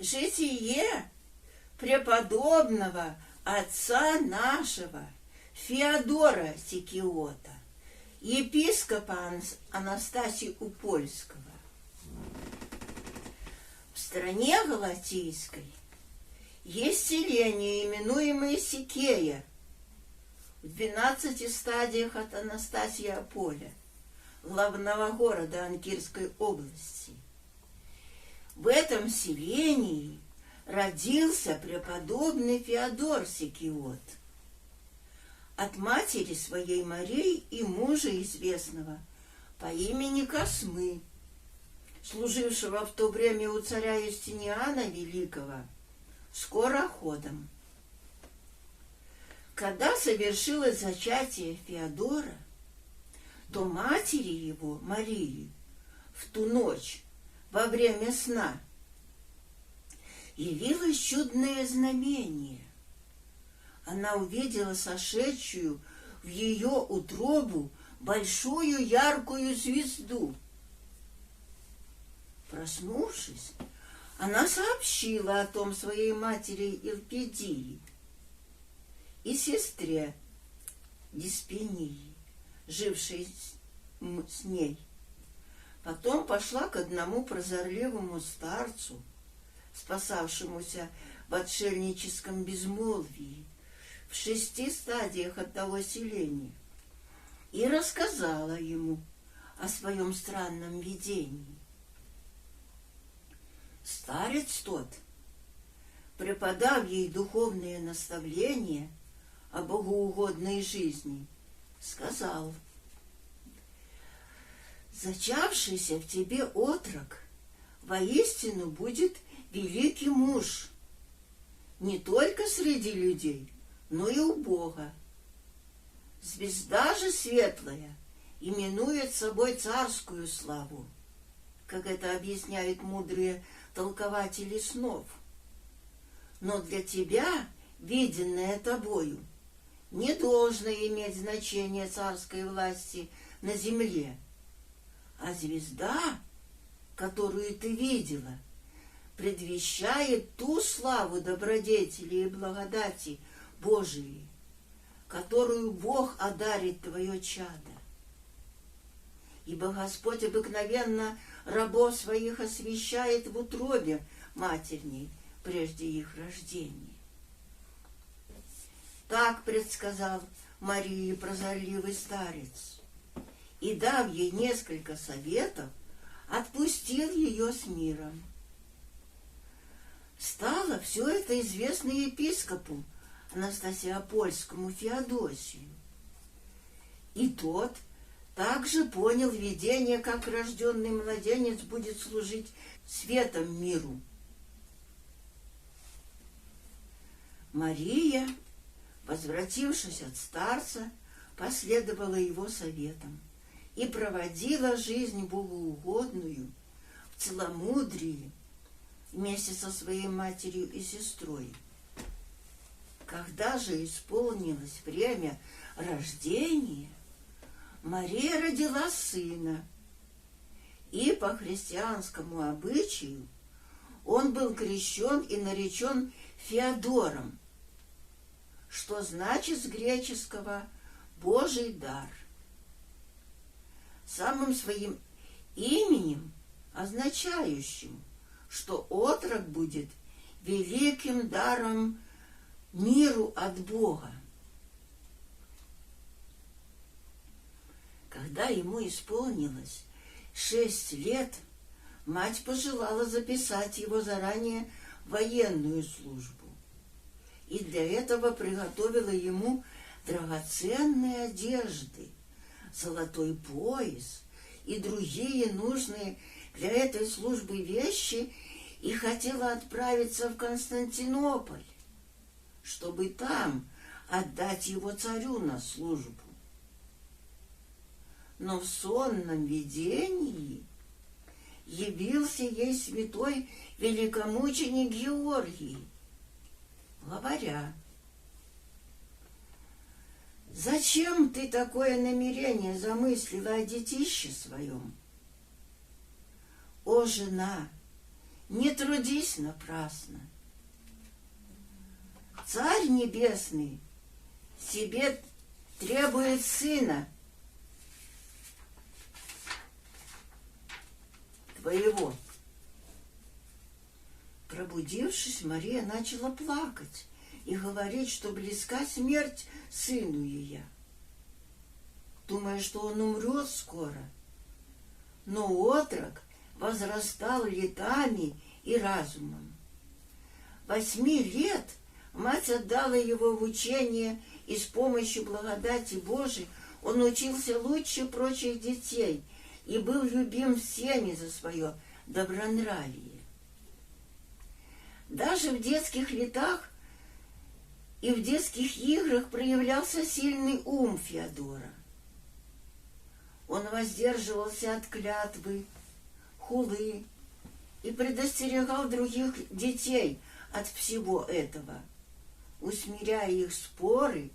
Житие преподобного отца нашего Феодора Сикиота, епископа Анастасия Упольского. В стране Галатийской есть селение, именуемое Сикея, в 12 стадиях от Анастасия-Поля, главного города Анкирской области. В этом селении родился преподобный Феодор Сикиот от матери своей Марии и мужа известного по имени Космы, служившего в то время у царя Юстиниана Великого скороходом. Когда совершилось зачатие Феодора, то матери его, Марии, в ту ночь во время сна явилось чудное знамение. Она увидела сошедшую в ее утробу большую яркую звезду. Проснувшись, она сообщила о том своей матери Илпидии и сестре Диспении, жившей с ней. Потом пошла к одному прозорливому старцу, спасавшемуся в отшельническом безмолвии в 6 стадиях от того селения, и рассказала ему о своем странном видении. Старец тот, преподав ей духовные наставления о богоугодной жизни, сказал: «Зачавшийся в тебе отрок воистину будет великий муж, не только среди людей, но и у Бога. Звезда же светлая именует собой царскую славу, как это объясняют мудрые толкователи снов. Но для тебя, виденное тобою, не должно иметь значения царской власти на земле, а звезда, которую ты видела, предвещает ту славу добродетели и благодати Божией, которую Бог одарит твое чадо. Ибо Господь обыкновенно рабов своих освящает в утробе матерней прежде их рождения». Так предсказал Марии прозорливый старец, и, дав ей несколько советов, отпустил ее с миром. Стало все это известно епископу Анастасиопольскому Феодосию, и тот также понял видение, как рожденный младенец будет служить светом миру. Мария, возвратившись от старца, последовала его советам и проводила жизнь богоугодную в целомудрии вместе со своей матерью и сестрой. Когда же исполнилось время рождения, Мария родила сына, и по христианскому обычаю он был крещен и наречен Феодором, что значит с греческого «Божий дар». Самым своим именем, означающим, что отрок будет великим даром миру от Бога. Когда ему исполнилось 6 лет, мать пожелала записать его заранее в военную службу, и для этого приготовила ему драгоценные одежды, золотой пояс и другие нужные для этой службы вещи, и хотела отправиться в Константинополь, чтобы там отдать его царю на службу. Но в сонном видении явился ей святой великомученик Георгий, говоря: «Зачем ты такое намерение замыслила о детище своем? О, жена, не трудись напрасно. Царь Небесный себе требует сына твоего. Пробудившись, Мария начала плакать и говорить, что близка смерть сыну ее, думая, что он умрет скоро. Но отрок возрастал летами и разумом. 8 лет мать отдала его в учение, и с помощью благодати Божией он учился лучше прочих детей и был любим всеми за свое добронравие. Даже в детских летах и в детских играх проявлялся сильный ум Феодора. Он воздерживался от клятвы, хулы и предостерегал других детей от всего этого, усмиряя их споры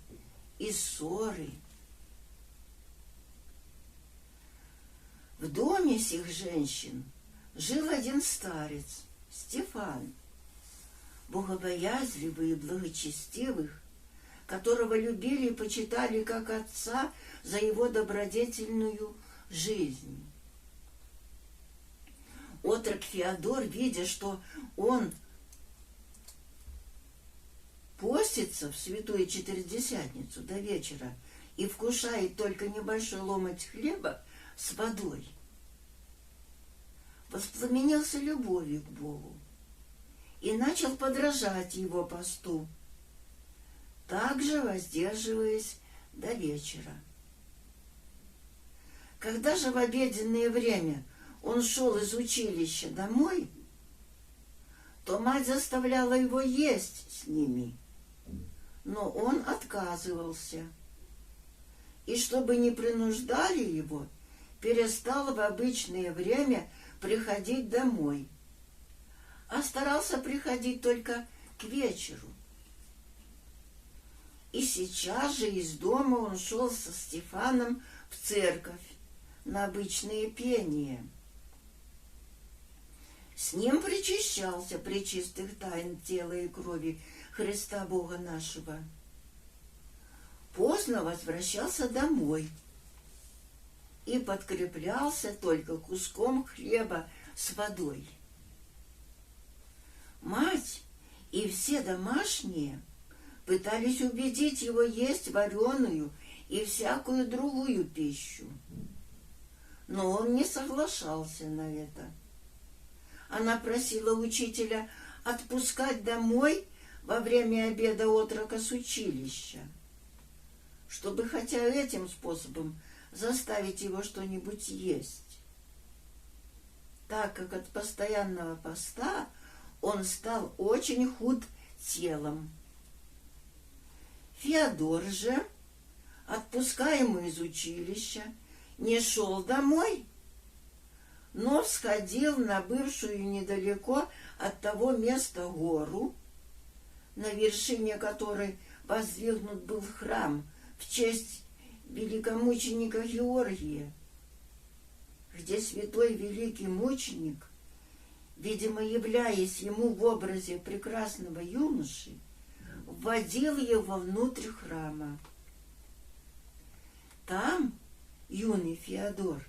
и ссоры. В доме сих женщин жил один старец, Стефан, богобоязливый и благочестивых, которого любили и почитали как отца за его добродетельную жизнь. Отрок Феодор, видя, что он постится в святую Четыредесятницу до вечера и вкушает только небольшой ломоть хлеба с водой, воспламенился любовью к Богу и начал подражать его посту, также воздерживаясь до вечера. Когда же в обеденное время он шел из училища домой, то мать заставляла его есть с ними, но он отказывался. И чтобы не принуждали его, перестал в обычное время приходить домой, а старался приходить только к вечеру. И сейчас же из дома он шел со Стефаном в церковь на обычное пение. С ним причащался пречистых тайн тела и крови Христа Бога нашего. Поздно возвращался домой и подкреплялся только куском хлеба с водой. Мать и все домашние пытались убедить его есть вареную и всякую другую пищу, но он не соглашался на это. Она просила учителя отпускать домой во время обеда отрока с училища, чтобы хотя этим способом заставить его что-нибудь есть, так как от постоянного поста он стал очень худ телом. Феодор же, отпускаемый из училища, не шел домой, но всходил на бывшую недалеко от того места гору, на вершине которой воздвигнут был храм в честь великомученика Георгия, где святой великий мученик, видимо, являясь ему в образе прекрасного юноши, вводил его внутрь храма. Там юный Феодор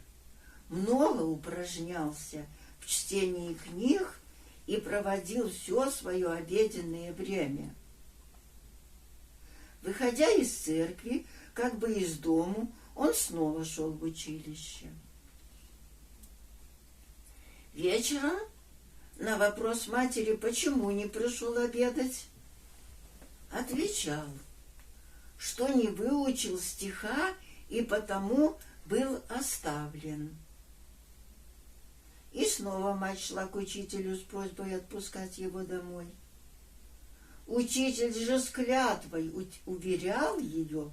много упражнялся в чтении книг и проводил все свое обеденное время. Выходя из церкви, как бы из дому, он снова шел в училище. Вечером на вопрос матери, почему не пришел обедать, отвечал, что не выучил стиха и потому был оставлен. И снова мать шла к учителю с просьбой отпускать его домой. Учитель же с клятвой уверял ее,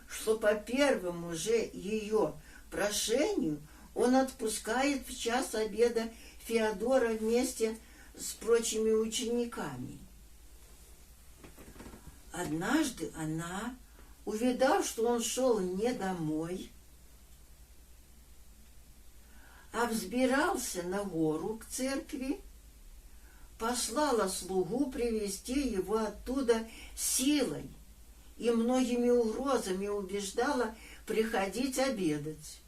что по первому же ее прошению он отпускает в час обеда Феодора вместе с прочими учениками. Однажды она, увидав, что он шел не домой, а взбирался на гору к церкви, послала слугу привести его оттуда силой и многими угрозами убеждала приходить обедать.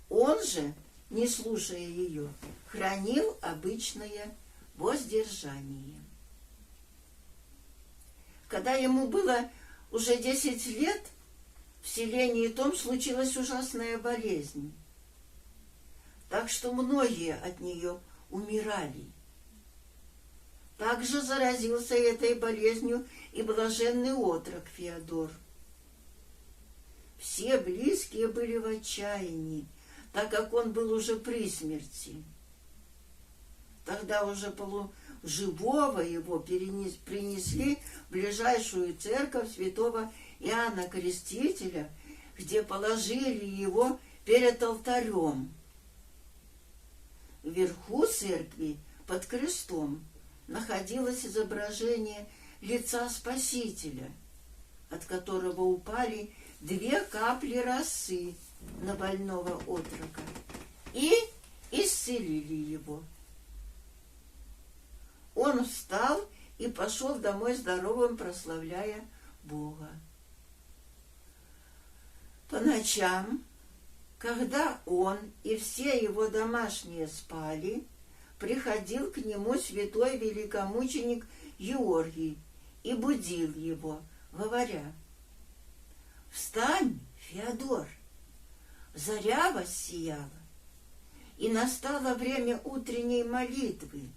Он же, не слушая ее, хранил обычное воздержание. Когда ему было уже 10 лет, в селении том случилась ужасная болезнь, так что многие от нее умирали. Также заразился этой болезнью и блаженный отрок Феодор. Все близкие были в отчаянии, так как он был уже при смерти. Тогда уже полуживого его принесли в ближайшую церковь святого Иоанна Крестителя, где положили его перед алтарем. Вверху церкви под крестом находилось изображение лица Спасителя, от которого упали 2 капли росы на больного отрока и исцелили его. Он встал и пошел домой здоровым, прославляя Бога. По ночам, когда он и все его домашние спали, приходил к нему святой великомученик Георгий и будил его, говоря: «Встань, Феодор, заря воссияла, и настало время утренней молитвы.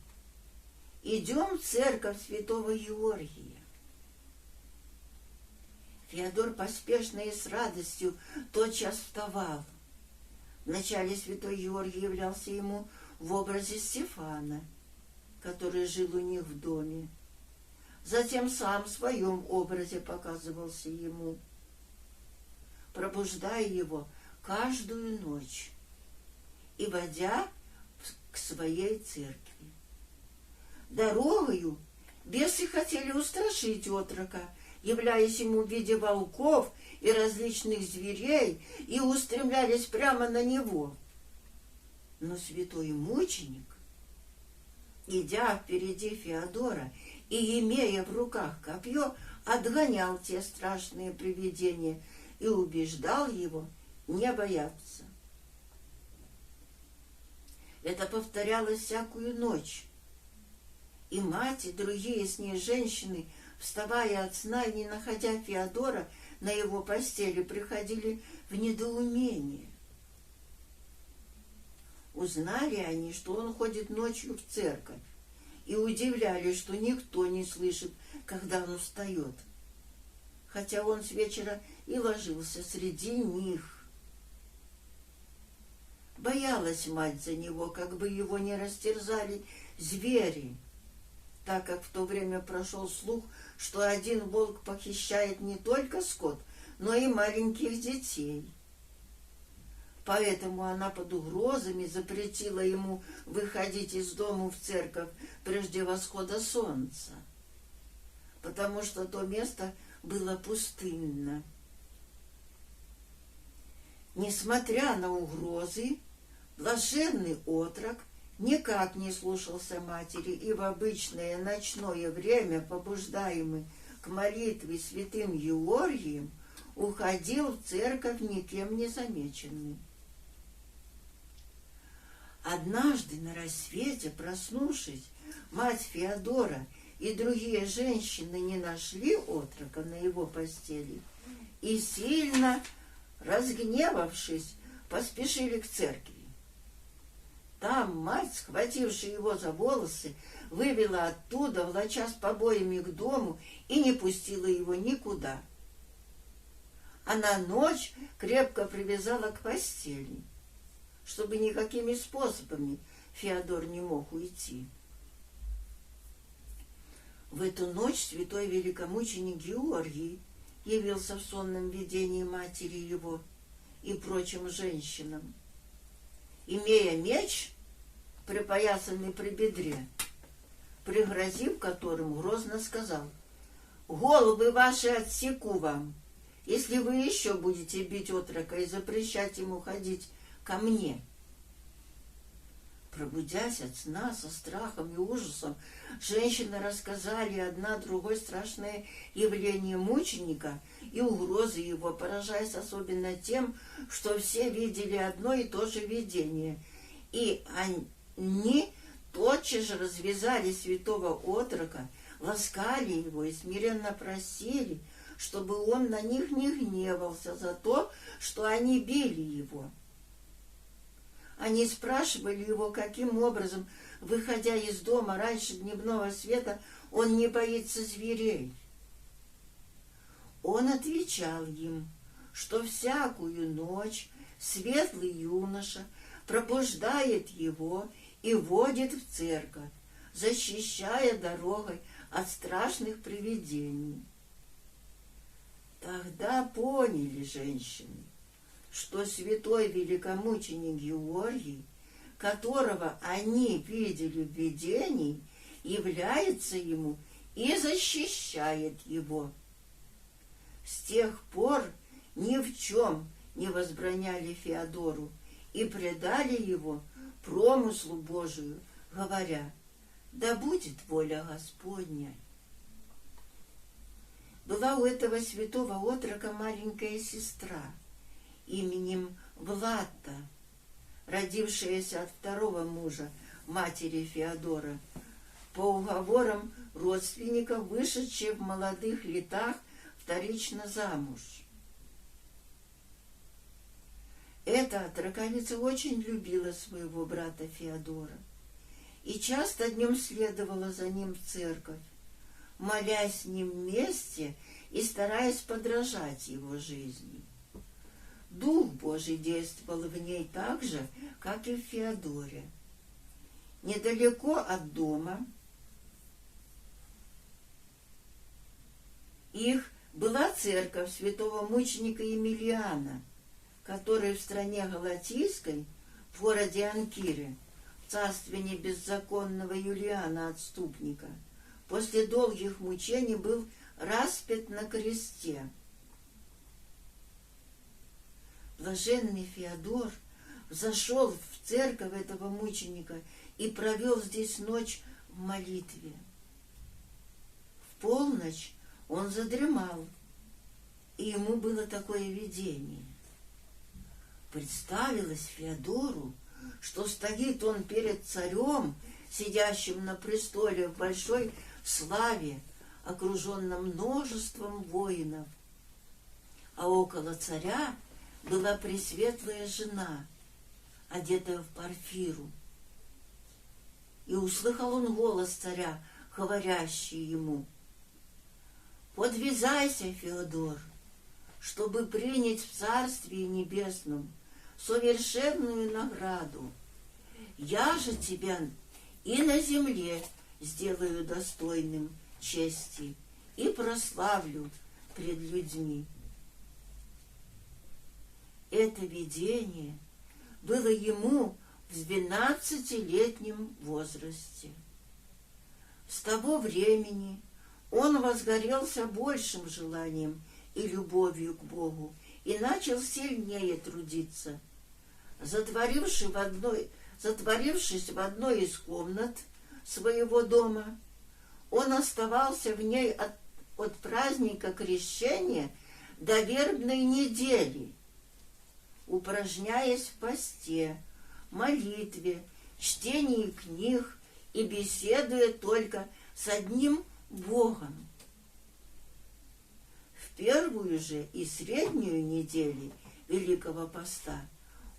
Идем в церковь святого Георгия». Феодор поспешно и с радостью тотчас вставал. Вначале святой Георгий являлся ему в образе Стефана, который жил у них в доме. Затем сам в своем образе показывался ему, пробуждая его каждую ночь и водя к своей церкви. Дорогою бесы хотели устрашить отрока, являясь ему в виде волков и различных зверей, и устремлялись прямо на него. Но святой мученик, идя впереди Феодора и имея в руках копье, отгонял те страшные привидения и убеждал его не бояться. Это повторялось всякую ночь, и мать, и другие с ней женщины, вставая от сна и не находя Феодора на его постели, приходили в недоумение. Узнали они, что он ходит ночью в церковь, и удивлялись, что никто не слышит, когда он встает, хотя он с вечера и ложился среди них. Боялась мать за него, как бы его не растерзали звери, так как в то время прошел слух, что один волк похищает не только скот, но и маленьких детей. Поэтому она под угрозами запретила ему выходить из дому в церковь прежде восхода солнца, потому что то место было пустынно. Несмотря на угрозы, блаженный отрок никак не слушался матери и в обычное ночное время, побуждаемый к молитве святым Георгием, уходил в церковь никем не замеченный. Однажды на рассвете, проснувшись, мать Феодора и другие женщины не нашли отрока на его постели и, сильно разгневавшись, поспешили к церкви. Там мать, схватившая его за волосы, вывела оттуда, влача с побоями к дому, и не пустила его никуда. А на ночь крепко привязала к постели, чтобы никакими способами Феодор не мог уйти. В эту ночь святой великомученик Георгий явился в сонном видении матери его и прочим женщинам, имея меч, припоясанный при бедре, пригрозив которым, грозно сказал: «Головы ваши отсеку вам, если вы еще будете бить отрока и запрещать ему ходить ко мне». Пробудясь от сна со страхом и ужасом, женщины рассказали одна другой страшное явление мученика и угрозы его, поражаясь особенно тем, что все видели одно и то же видение. И они тотчас же развязали святого отрока, ласкали его и смиренно просили, чтобы он на них не гневался за то, что они били его. Они спрашивали его, каким образом, выходя из дома раньше дневного света, он не боится зверей. Он отвечал им, что всякую ночь светлый юноша пробуждает его и водит в церковь, защищая дорогой от страшных привидений. Тогда поняли женщины, что святой великомученик Георгий, которого они видели в видении, является ему и защищает его. С тех пор ни в чем не возбраняли Феодору и предали его промыслу Божию, говоря: «Да будет воля Господня». Была у этого святого отрока маленькая сестра именем Влатта, родившаяся от второго мужа, матери Феодора, по уговорам родственников, вышедшая в молодых летах вторично замуж. Эта отроковица очень любила своего брата Феодора и часто днем следовала за ним в церковь, молясь с ним вместе и стараясь подражать его жизни. Дух Божий действовал в ней так же, как и в Феодоре. Недалеко от дома их была церковь святого мученика Емельяна, который в стране Галатийской, в городе Анкире, в царстве беззаконного Юлиана Отступника, после долгих мучений был распят на кресте. Блаженный Феодор взошел в церковь этого мученика и провел здесь ночь в молитве. В полночь он задремал, и ему было такое видение. Представилось Феодору, что стоит он перед царем, сидящим на престоле в большой славе, окруженном множеством воинов, а около царя была пресветлая жена, одетая в парфиру. И услыхал он голос царя, говорящий ему: «Подвязайся, Феодор, чтобы принять в Царстве Небесном совершенную награду. Я же тебя и на земле сделаю достойным чести и прославлю пред людьми». Это видение было ему в 12-летнем возрасте. С того времени он возгорелся большим желанием и любовью к Богу и начал сильнее трудиться. Затворившись в одной из комнат своего дома, он оставался в ней от праздника Крещения до вербной недели, упражняясь в посте, молитве, чтении книг и беседуя только с одним Богом. В первую же и среднюю недели Великого Поста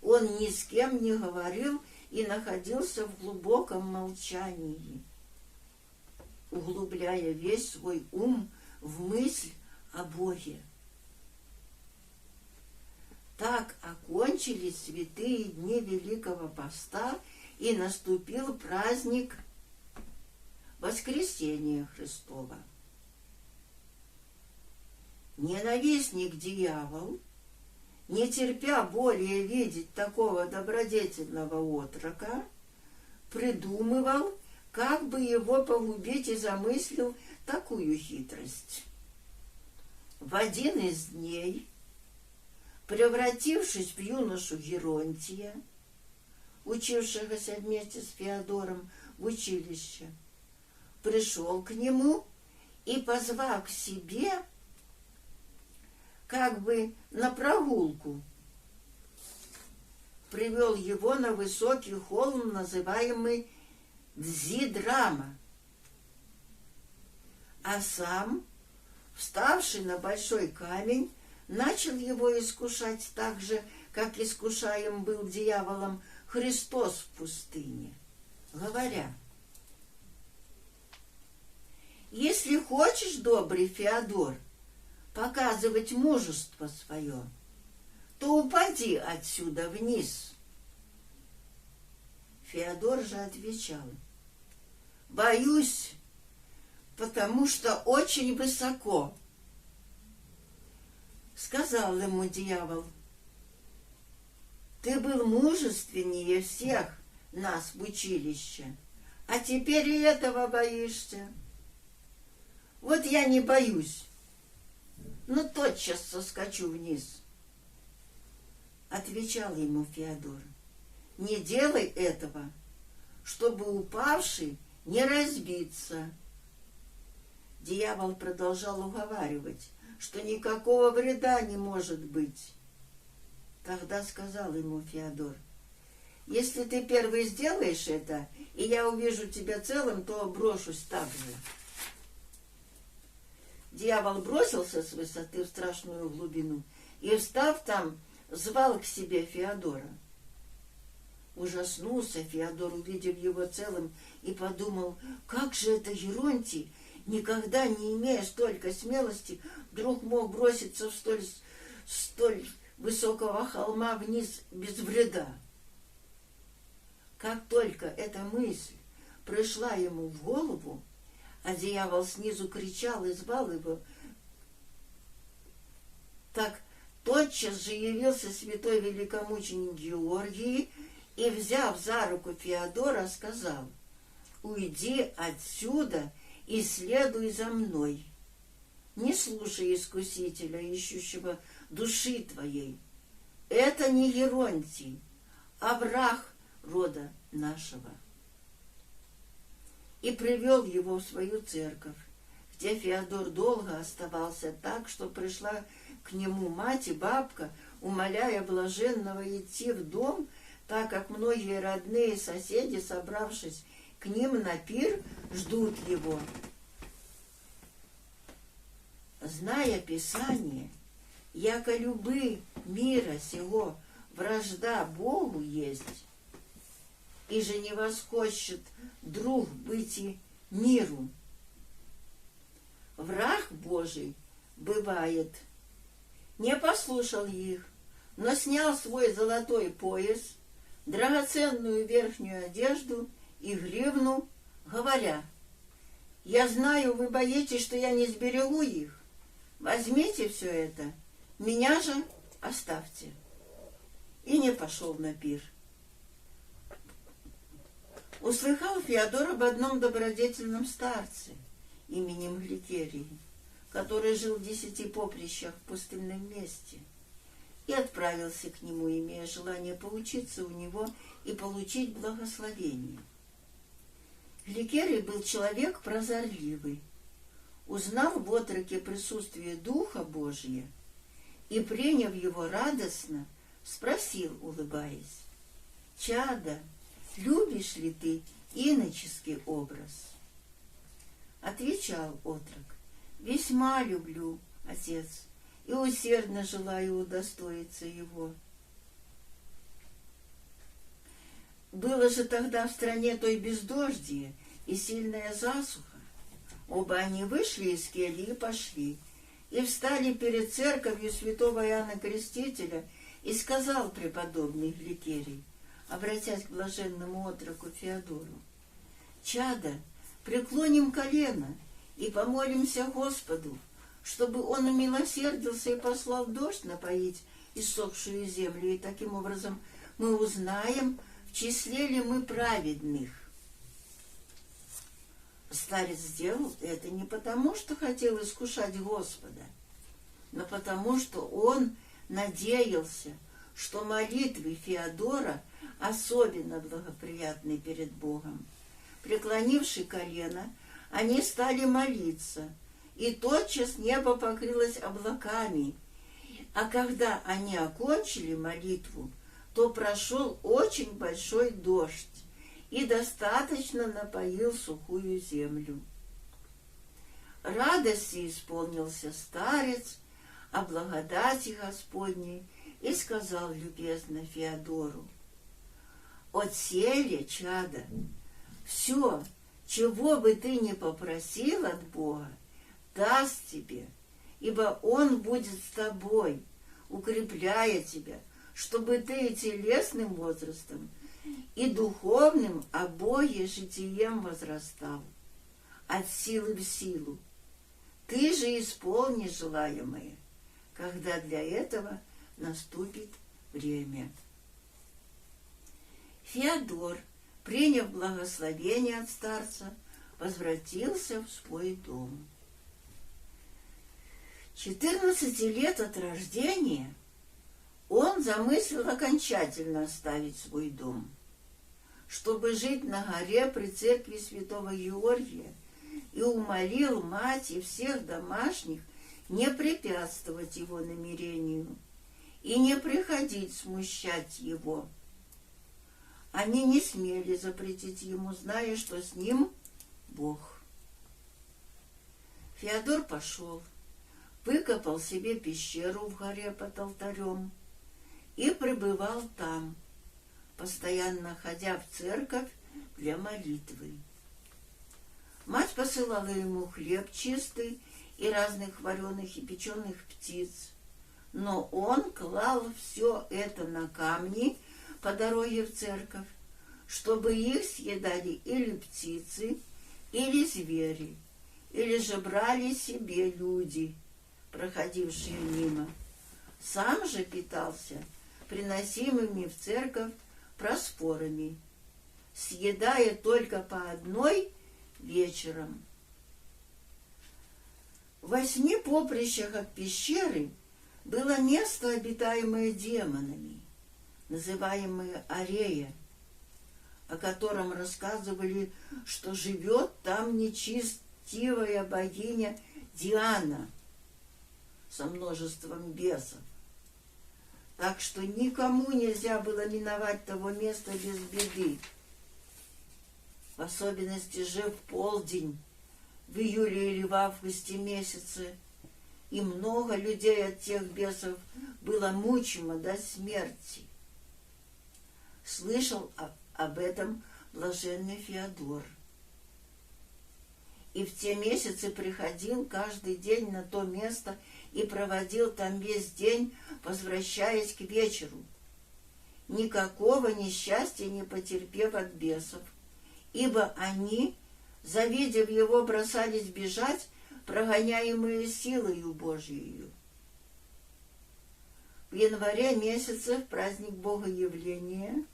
он ни с кем не говорил и находился в глубоком молчании, углубляя весь свой ум в мысль о Боге. Так окончились святые дни Великого Поста, и наступил праздник Воскресения Христова. Ненавистник дьявол, не терпя более видеть такого добродетельного отрока, придумывал, как бы его погубить, и замыслил такую хитрость. В один из дней, превратившись в юношу Геронтия, учившегося вместе с Феодором в училище, пришел к нему и, позвав к себе, как бы на прогулку, привел его на высокий холм, называемый Дзидрама, а сам, вставший на большой камень, начал его искушать так же, как искушаем был дьяволом Христос в пустыне, говоря: «Если хочешь, добрый Феодор, показывать мужество свое, то упади отсюда вниз». Феодор же отвечал: «Боюсь, потому что очень высоко». Сказал ему дьявол: «Ты был мужественнее всех нас в училище, а теперь и этого боишься. Вот я не боюсь, но тотчас соскочу вниз». Отвечал ему Феодор: «Не делай этого, чтобы упавший не разбиться». Дьявол продолжал уговаривать, что никакого вреда не может быть. Тогда сказал ему Феодор: «Если ты первый сделаешь это, и я увижу тебя целым, то брошусь так же». Дьявол бросился с высоты в страшную глубину и, встав там, звал к себе Феодора. Ужаснулся Феодор, увидев его целым, и подумал: как же это Геронтий, никогда не имея столько смелости, вдруг мог броситься в столь высокого холма вниз без вреда. Как только эта мысль пришла ему в голову, а дьявол снизу кричал и звал его, так тотчас же явился святой великомученик Георгий и, взяв за руку Феодора, сказал: «Уйди отсюда и следуй за мной. Не слушай искусителя, ищущего души твоей. Это не Геронтий, а враг рода нашего». И привел его в свою церковь, где Феодор долго оставался так, что пришла к нему мать и бабка, умоляя блаженного идти в дом, так как многие родные и соседи, собравшись к ним на пир, ждут его. Зная Писание, яко любы мира сего вражда Богу есть, и же не восхочет друг быти миру. Враг Божий, бывает, не послушал их, но снял свой золотой пояс, драгоценную верхнюю одежду и гривну, говоря: «Я знаю, вы боитесь, что я не сберегу их. Возьмите все это, меня же оставьте». И не пошел на пир. Услыхал Феодор об одном добродетельном старце именем Гликерий, который жил в 10 поприщах в пустынном месте, и отправился к нему, имея желание поучиться у него и получить благословение. Гликерий был человек прозорливый, узнал в отроке присутствие Духа Божия и, приняв его радостно, спросил, улыбаясь: «Чадо, любишь ли ты иноческий образ?» Отвечал отрок: «Весьма люблю, отец, и усердно желаю удостоиться его». Было же тогда в стране той бездождие и сильная засуха. Оба они вышли из кельи и пошли, и встали перед церковью святого Иоанна Крестителя, и сказал преподобный Гликерий, обратясь к блаженному отроку Феодору: «Чадо, преклоним колено и помолимся Господу, чтобы Он умилосердился и послал дождь напоить иссохшую землю, и таким образом мы узнаем, в числе ли мы праведных». Старец сделал это не потому, что хотел искушать Господа, но потому, что он надеялся, что молитвы Феодора особенно благоприятный перед Богом. Преклонивши колено, они стали молиться, и тотчас небо покрылось облаками. А когда они окончили молитву, то прошел очень большой дождь и достаточно напоил сухую землю. Радости исполнился старец о благодати Господней и сказал любезно Феодору: «Отселе, чадо, все, чего бы ты ни попросил от Бога, даст тебе, ибо Он будет с тобой, укрепляя тебя, чтобы ты и телесным возрастом, и духовным обое житием возрастал, от силы в силу. Ты же исполнишь желаемое, когда для этого наступит время». Феодор, приняв благословение от старца, возвратился в свой дом. 14 лет от рождения он замыслил окончательно оставить свой дом, чтобы жить на горе при церкви святого Георгия, и умолил мать и всех домашних не препятствовать его намерению и не приходить смущать его. Они не смели запретить ему, зная, что с ним Бог. Феодор пошел, выкопал себе пещеру в горе под алтарем и пребывал там, постоянно ходя в церковь для молитвы. Мать посылала ему хлеб чистый и разных вареных и печеных птиц, но он клал все это на камни по дороге в церковь, чтобы их съедали или птицы, или звери, или же брали себе люди, проходившие мимо. Сам же питался приносимыми в церковь просфорами, съедая только по одной вечером. В 8 поприщах от пещеры было место, обитаемое демонами, называемое Арея, о котором рассказывали, что живет там нечестивая богиня Диана со множеством бесов. Так что никому нельзя было миновать того места без беды. В особенности же в полдень, в июле или в августе месяце, и много людей от тех бесов было мучимо до смерти. Слышал об этом блаженный Феодор. И в те месяцы приходил каждый день на то место и проводил там весь день, возвращаясь к вечеру, никакого несчастья не потерпев от бесов, ибо они, завидев его, бросались бежать, прогоняемые силою Божией. В январе месяце, в праздник Богоявления,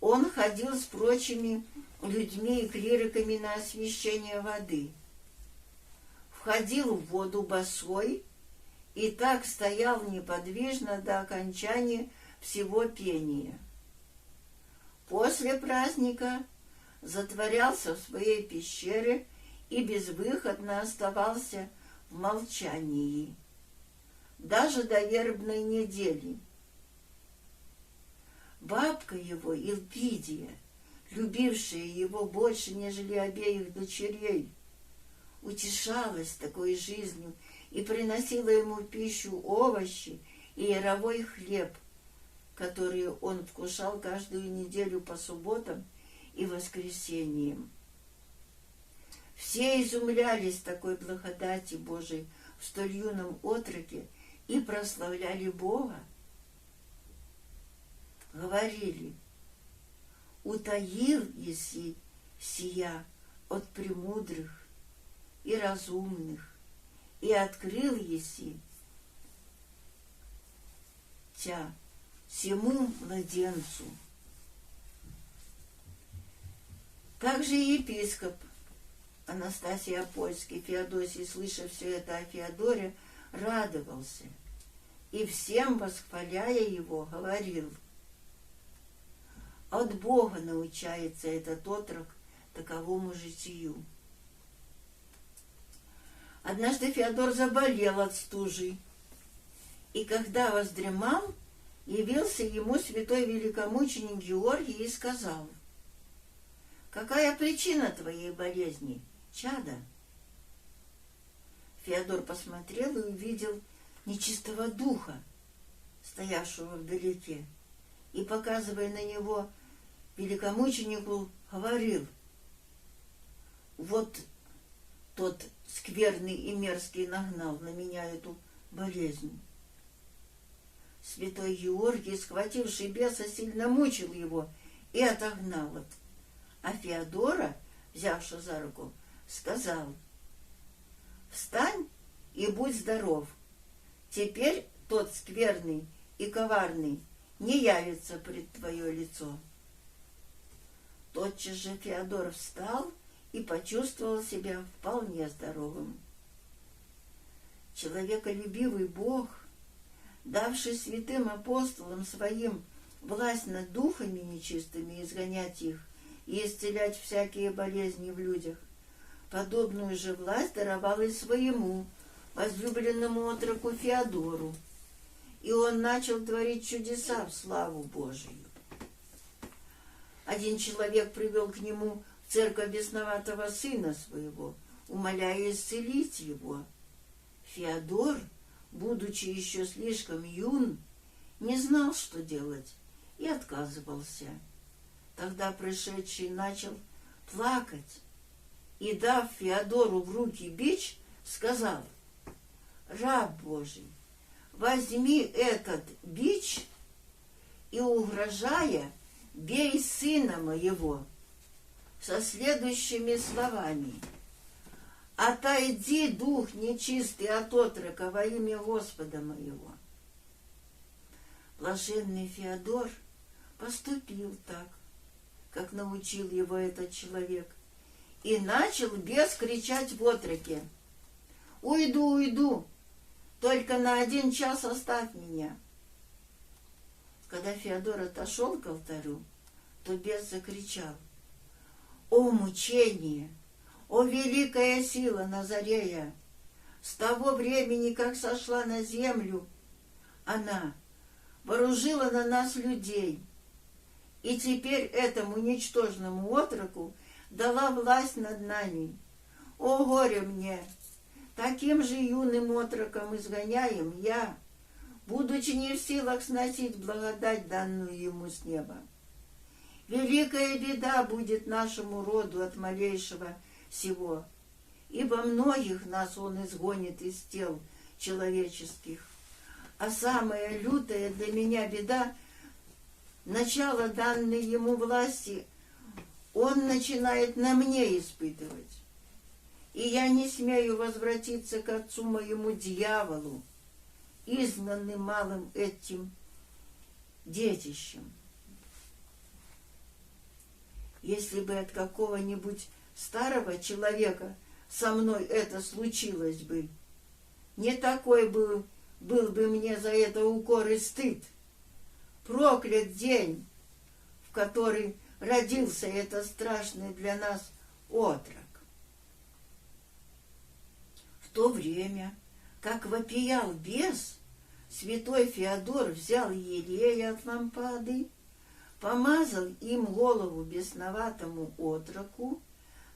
он ходил с прочими людьми и клириками на освящение воды, входил в воду босой и так стоял неподвижно до окончания всего пения. После праздника затворялся в своей пещере и безвыходно оставался в молчании, даже до вербной недели. Бабка его, Илпидия, любившая его больше, нежели обеих дочерей, утешалась такой жизнью и приносила ему в пищу овощи и яровой хлеб, которые он вкушал каждую неделю по субботам и воскресеньям. Все изумлялись такой благодати Божией в столь юном отроке и прославляли Бога. Говорили: утаил еси сия от премудрых и разумных, и открыл еси тя всему младенцу. Также епископ Анастасий Апольский Феодосий, слыша все это о Феодоре, радовался и всем, восхваляя его, говорил: От Бога научается этот отрок таковому житию. Однажды Феодор заболел от стужи, и когда воздремал, явился ему святой великомученик Георгий и сказал: «Какая причина твоей болезни, чадо?» Феодор посмотрел и увидел нечистого духа, стоявшего вдалеке, и, показывая на него, великомученику говорил: «Вот тот скверный и мерзкий нагнал на меня эту болезнь». Святой Георгий, схвативший беса, сильно мучил его и отогнал от. А Феодора, взявши за руку, сказал: «Встань и будь здоров. Теперь тот скверный и коварный не явится пред твое лицо». Тотчас же Феодор встал и почувствовал себя вполне здоровым. Человеколюбивый Бог, давший святым апостолам своим власть над духами нечистыми изгонять их и исцелять всякие болезни в людях, подобную же власть даровал и своему возлюбленному отроку Феодору, и он начал творить чудеса в славу Божию. Один человек привел к нему в церковь бесноватого сына своего, умоляя исцелить его. Феодор, будучи еще слишком юн, не знал, что делать, и отказывался. Тогда пришедший начал плакать и, дав Феодору в руки бич, сказал: «Раб Божий, возьми этот бич и, угрожая, бей сына моего со следующими словами: отойди, дух нечистый от отрока, во имя Господа моего». Блаженный Феодор поступил так, как научил его этот человек, и начал бес кричать в отроке: «Уйду, уйду, только на 1 час оставь меня». Когда Феодор отошел к алтарю, то бес закричал: «О мучение! О великая сила Назарея! С того времени, как сошла на землю, она вооружила на нас людей, и теперь этому ничтожному отроку дала власть над нами. О горе мне! Таким же юным отроком изгоняем я, будучи не в силах сносить благодать, данную ему с неба. Великая беда будет нашему роду от малейшего сего, ибо многих нас он изгонит из тел человеческих. А самая лютая для меня беда — начало данной ему власти он начинает на мне испытывать. И я не смею возвратиться к отцу моему дьяволу, изгнанным малым этим детищем. Если бы от какого-нибудь старого человека со мной это случилось бы, не такой был бы мне за это укор и стыд. Проклят день, в который родился этот страшный для нас отрок. В то время, как вопиял бес, святой Феодор взял елея от лампады, помазал им голову бесноватому отроку,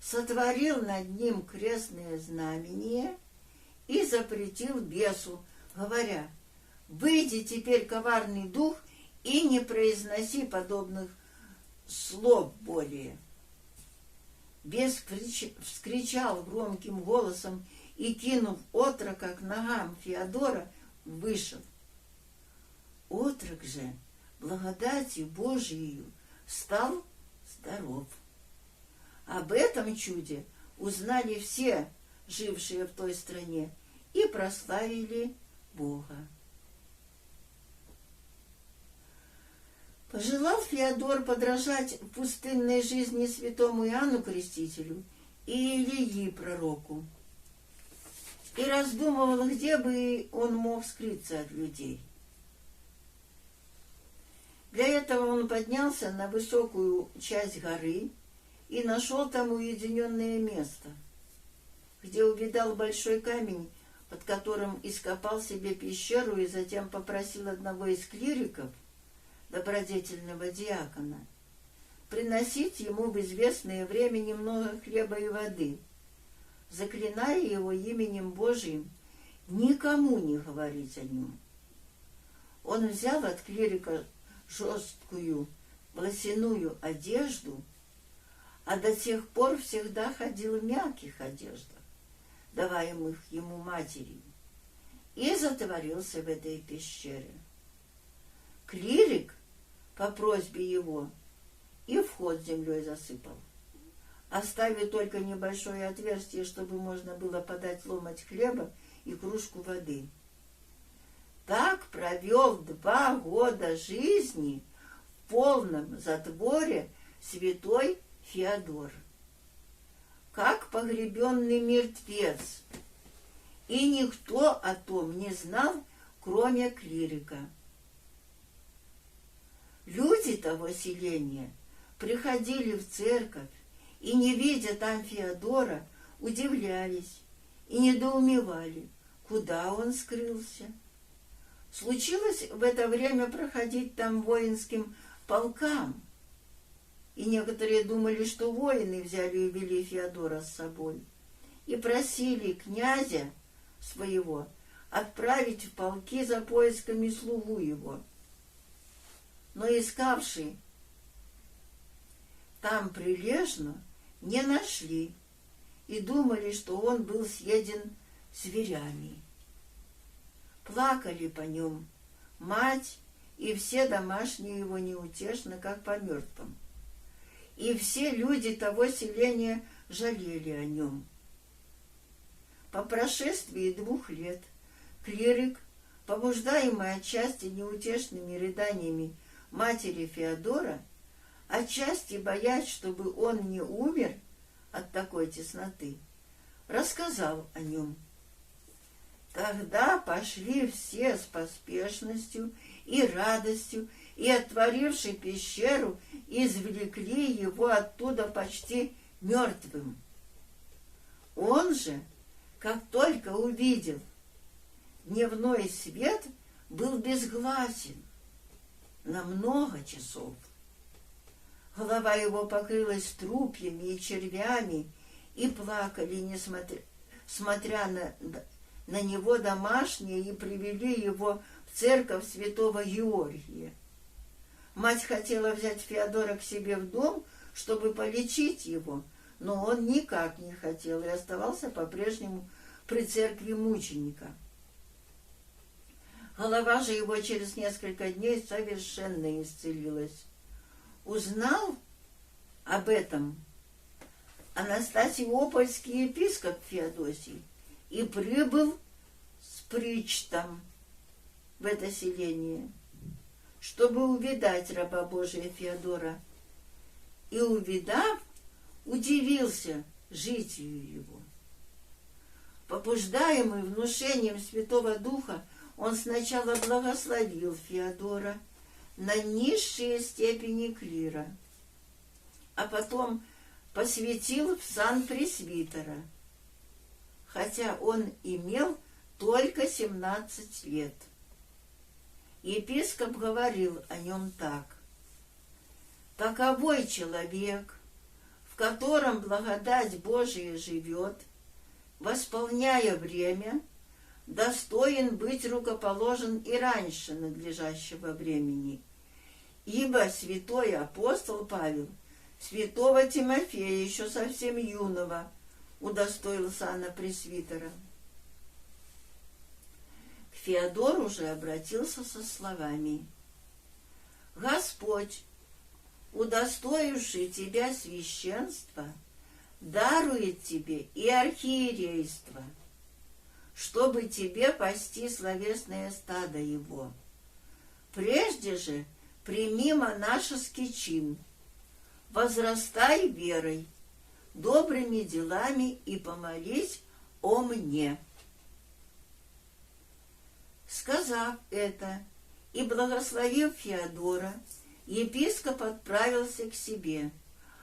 сотворил над ним крестное знамение и запретил бесу, говоря: «Выйди теперь, коварный дух, и не произноси подобных слов более». Бес вскричал громким голосом и, кинув отрока к ногам Феодора, вышел. Отрок же благодатью Божией стал здоров. Об этом чуде узнали все, жившие в той стране, и прославили Бога. Пожелал Феодор подражать в пустынной жизни святому Иоанну Крестителю и Илии пророку, и раздумывал, где бы он мог скрыться от людей. Для этого он поднялся на высокую часть горы и нашел там уединенное место, где увидал большой камень, под которым ископал себе пещеру и затем попросил одного из клириков, добродетельного диакона, приносить ему в известное время немного хлеба и воды, заклиная его именем Божиим никому не говорить о нем. Он взял от клирика жесткую волосяную одежду, а до тех пор всегда ходил в мягких одеждах, даваемых ему матерью, и затворился в этой пещере. Клирик по просьбе его и вход землей засыпал, оставив только небольшое отверстие, чтобы можно было подать ломоть хлеба и кружку воды. Так провел 2 года жизни в полном затворе святой Феодор, как погребенный мертвец, и никто о том не знал, кроме клирика. Люди того селения приходили в церковь и, не видя там Феодора, удивлялись и недоумевали, куда он скрылся. Случилось в это время проходить там воинским полкам, и некоторые думали, что воины взяли и увели Феодора с собой, и просили князя своего отправить в полки за поисками слугу его. Но искавший там прилежно не нашли и думали, что он был съеден зверями. Плакали по нем мать и все домашние его неутешно, как по мертвым. И все люди того селения жалели о нем. По прошествии 2 лет клирик, побуждаемый отчасти неутешными рыданиями матери Феодора, отчасти боясь, чтобы он не умер от такой тесноты, рассказал о нем. Тогда пошли все с поспешностью и радостью, и, отворивши пещеру, извлекли его оттуда почти мертвым. Он же, как только увидел дневной свет, был безгласен на много часов. Голова его покрылась трупьями и червями, и плакали, смотря на него домашние, и привели его в церковь святого Георгия. Мать хотела взять Феодора к себе в дом, чтобы полечить его, но он никак не хотел и оставался по-прежнему при церкви мученика. Голова же его через несколько дней совершенно исцелилась. Узнал об этом Анастасий Опольский епископ Феодосий и прибыл с причтом в это селение, чтобы увидать раба Божия Феодора. И, увидав, удивился житию его. Побуждаемый внушением Святого Духа, он сначала благословил Феодора на низшие степени клира, а потом посвятил в сан пресвитера, хотя он имел только 17 лет. Епископ говорил о нем так: «Таковой человек, в котором благодать Божия живет, восполняя время, достоин быть рукоположен и раньше надлежащего времени, ибо святой апостол Павел святого Тимофея, еще совсем юного, удостоил сана пресвитера». К Феодору же обратился со словами: «Господь, удостоивший тебя священства, дарует тебе и архиерейство, чтобы тебе пасти словесное стадо его. Прежде же прими монашеский чин, возрастай верой, добрыми делами и помолись о мне». Сказав это и благословив Феодора, епископ отправился к себе,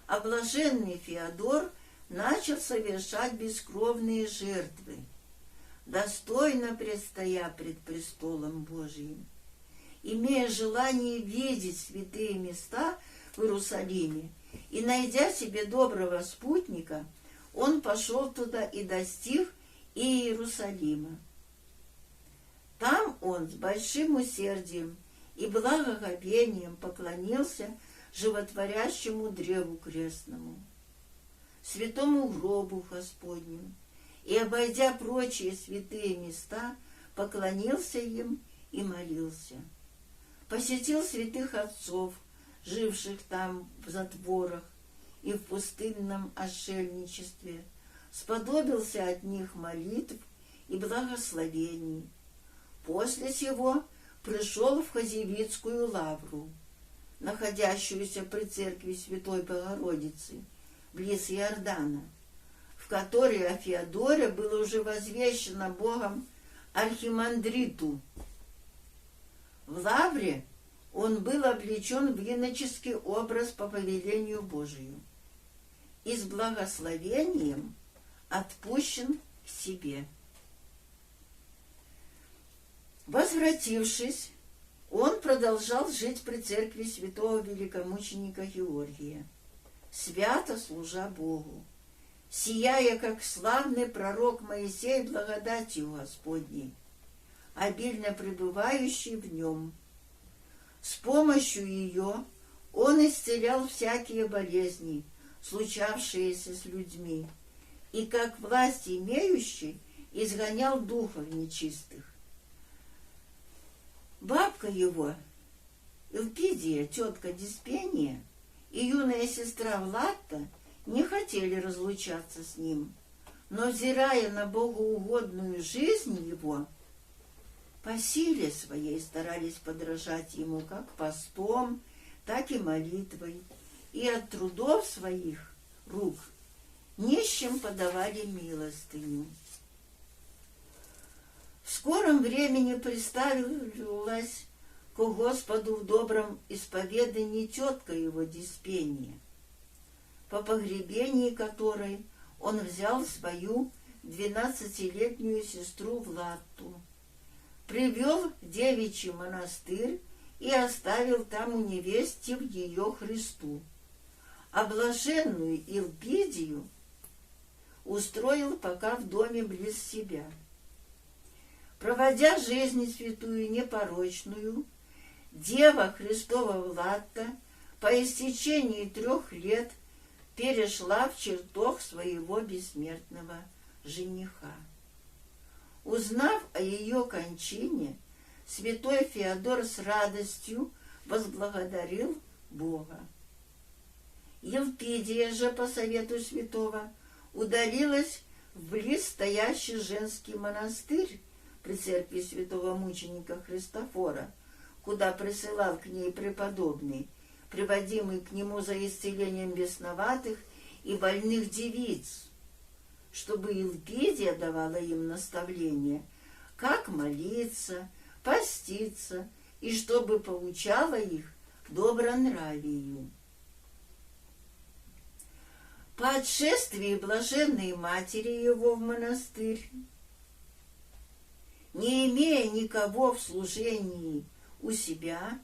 а блаженный Феодор начал совершать бескровные жертвы, достойно предстоя пред престолом Божиим. Имея желание видеть святые места в Иерусалиме и найдя себе доброго спутника, он пошел туда и достиг и Иерусалима. Там он с большим усердием и благоговением поклонился животворящему древу крестному, святому гробу Господню, и, обойдя прочие святые места, поклонился им и молился. Посетил святых отцов, живших там в затворах и в пустынном отшельничестве, сподобился от них молитв и благословений. После сего пришел в Хазевицкую лавру, находящуюся при церкви Святой Богородицы, близ Иордана, в которой о Феодоре было уже возвещено Богом архимандриту. В лавре он был облечен в иноческий образ по повелению Божию и с благословением отпущен к себе. Возвратившись, он продолжал жить при церкви святого великомученика Георгия, свято служа Богу, сияя, как славный пророк Моисей, благодатью Господней, обильно пребывающий в нем. С помощью ее он исцелял всякие болезни, случавшиеся с людьми, и, как власть имеющий, изгонял духов нечистых. Бабка его, Элпидия, тетка Диспения, и юная сестра Влатта не хотели разлучаться с ним, но, взирая на богоугодную жизнь его, по силе своей старались подражать ему как постом, так и молитвой, и от трудов своих рук нищим подавали милостыню. В скором времени приставилась к Господу в добром исповедании тетка его Диспения, по погребении которой он взял свою 12-летнюю сестру Влатту, привел в девичий монастырь и оставил там у невести в ее Христу, а блаженную Илпидию устроил пока в доме близ себя. Проводя жизнь святую непорочную, Дева Христова Влатта по истечении 3 лет перешла в чертог своего бессмертного жениха. Узнав о ее кончине, святой Феодор с радостью возблагодарил Бога. Елпидия же, по совету святого, удалилась в близстоящий женский монастырь при церкви святого мученика Христофора, куда присылал к ней преподобный, приводимый к нему за исцелением бесноватых и больных девиц, чтобы Елпидия давала им наставление, как молиться, поститься, и чтобы поучала их добронравию. По отшествии блаженной матери его в монастырь, не имея никого в служении у себя,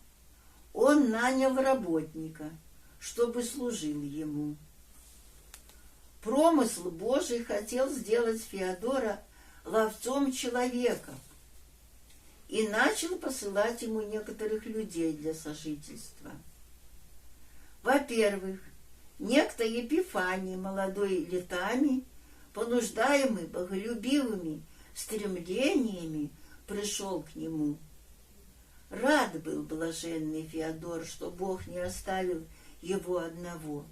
он нанял работника, чтобы служил ему. Промысл Божий хотел сделать Феодора ловцом человеков и начал посылать ему некоторых людей для сожительства. Во-первых, некто Епифаний, молодой летами, понуждаемый боголюбивыми стремлениями, пришел к нему. Рад был блаженный Феодор, что Бог не оставил его одного.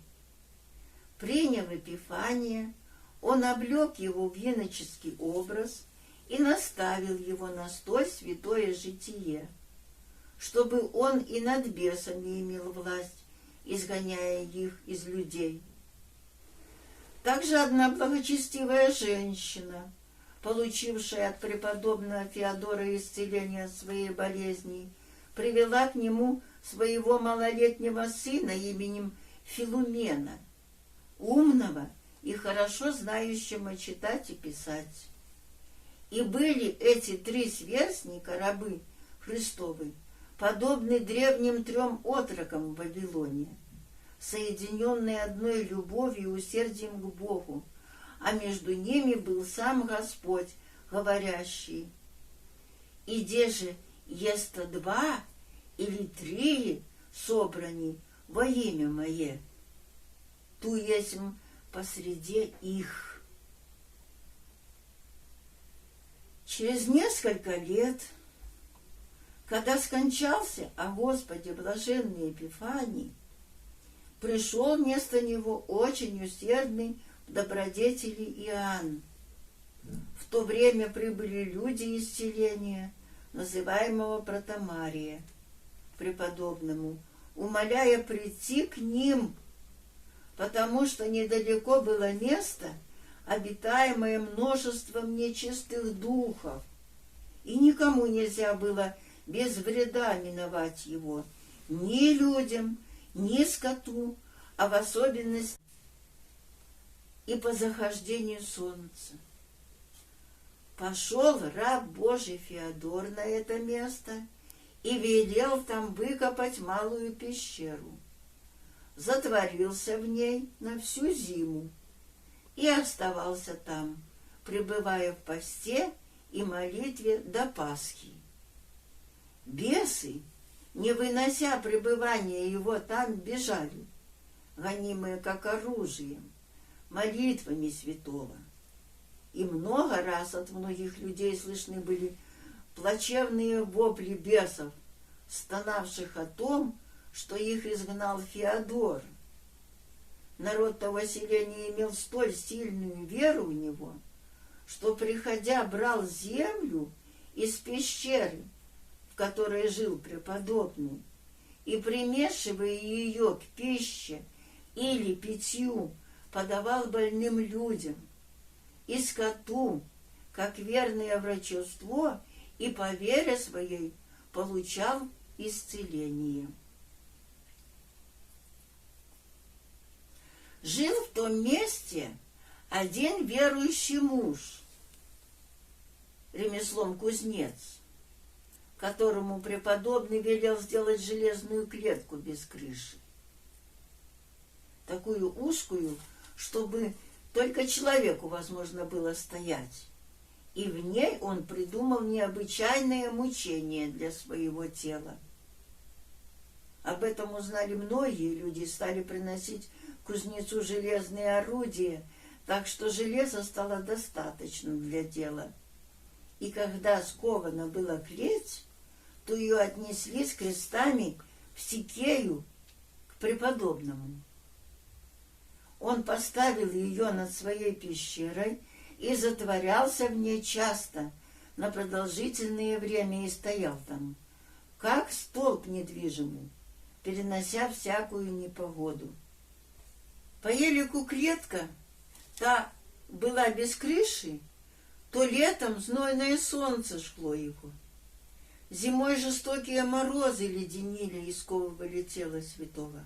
Приняв Епифания, он облег его в иноческий образ и наставил его на столь святое житие, чтобы он и над бесами имел власть, изгоняя их из людей. Также одна благочестивая женщина, получившая от преподобного Феодора исцеление от своей болезни, привела к нему своего малолетнего сына именем Филумена, умного и хорошо знающего читать и писать. И были эти 3 сверстника, рабы Христовы, подобны древним 3 отрокам в Вавилоне, соединенные одной любовью и усердием к Богу, а между ними был сам Господь, говорящий: «Иде же, есто 2 или 3 собрани во имя Мое, ту есмь посреди их». Через несколько лет, когда скончался о Господе блаженный Епифаний, пришел вместо него очень усердный в добродетели Иоанн. В то время прибыли люди из селения, называемого Протомария, преподобному, умоляя прийти к ним, потому что недалеко было место, обитаемое множеством нечистых духов, и никому нельзя было без вреда миновать его, ни людям, ни скоту, а в особенности и по захождению солнца. Пошел раб Божий Феодор на это место и велел там выкопать малую пещеру. Затворился в ней на всю зиму и оставался там, пребывая в посте и молитве до Пасхи. Бесы, не вынося пребывания его там, бежали, гонимые как оружием, молитвами святого. И много раз от многих людей слышны были плачевные вопли бесов, стонавших о том, что их изгнал Феодор. Народ того селения имел столь сильную веру в него, что, приходя, брал землю из пещеры, в которой жил преподобный, и, примешивая ее к пище или питью, подавал больным людям и скоту, как верное врачество, и по вере своей получал исцеление. Жил в том месте один верующий муж, ремеслом кузнец, которому преподобный велел сделать железную клетку без крыши, такую узкую, чтобы только человеку возможно было стоять, и в ней он придумал необычайное мучение для своего тела. Об этом узнали многие люди, стали приносить кузнецу железные орудия, так что железа стало достаточно для дела. И когда скована была клеть, то ее отнесли с крестами в Сикею к преподобному. Он поставил ее над своей пещерой и затворялся в ней часто, на продолжительное время, и стоял там, как столб недвижимый, перенося всякую непогоду. По елику клетка та была без крыши, то летом знойное солнце жгло его. Зимой жестокие морозы леденили и сковывали тело святого.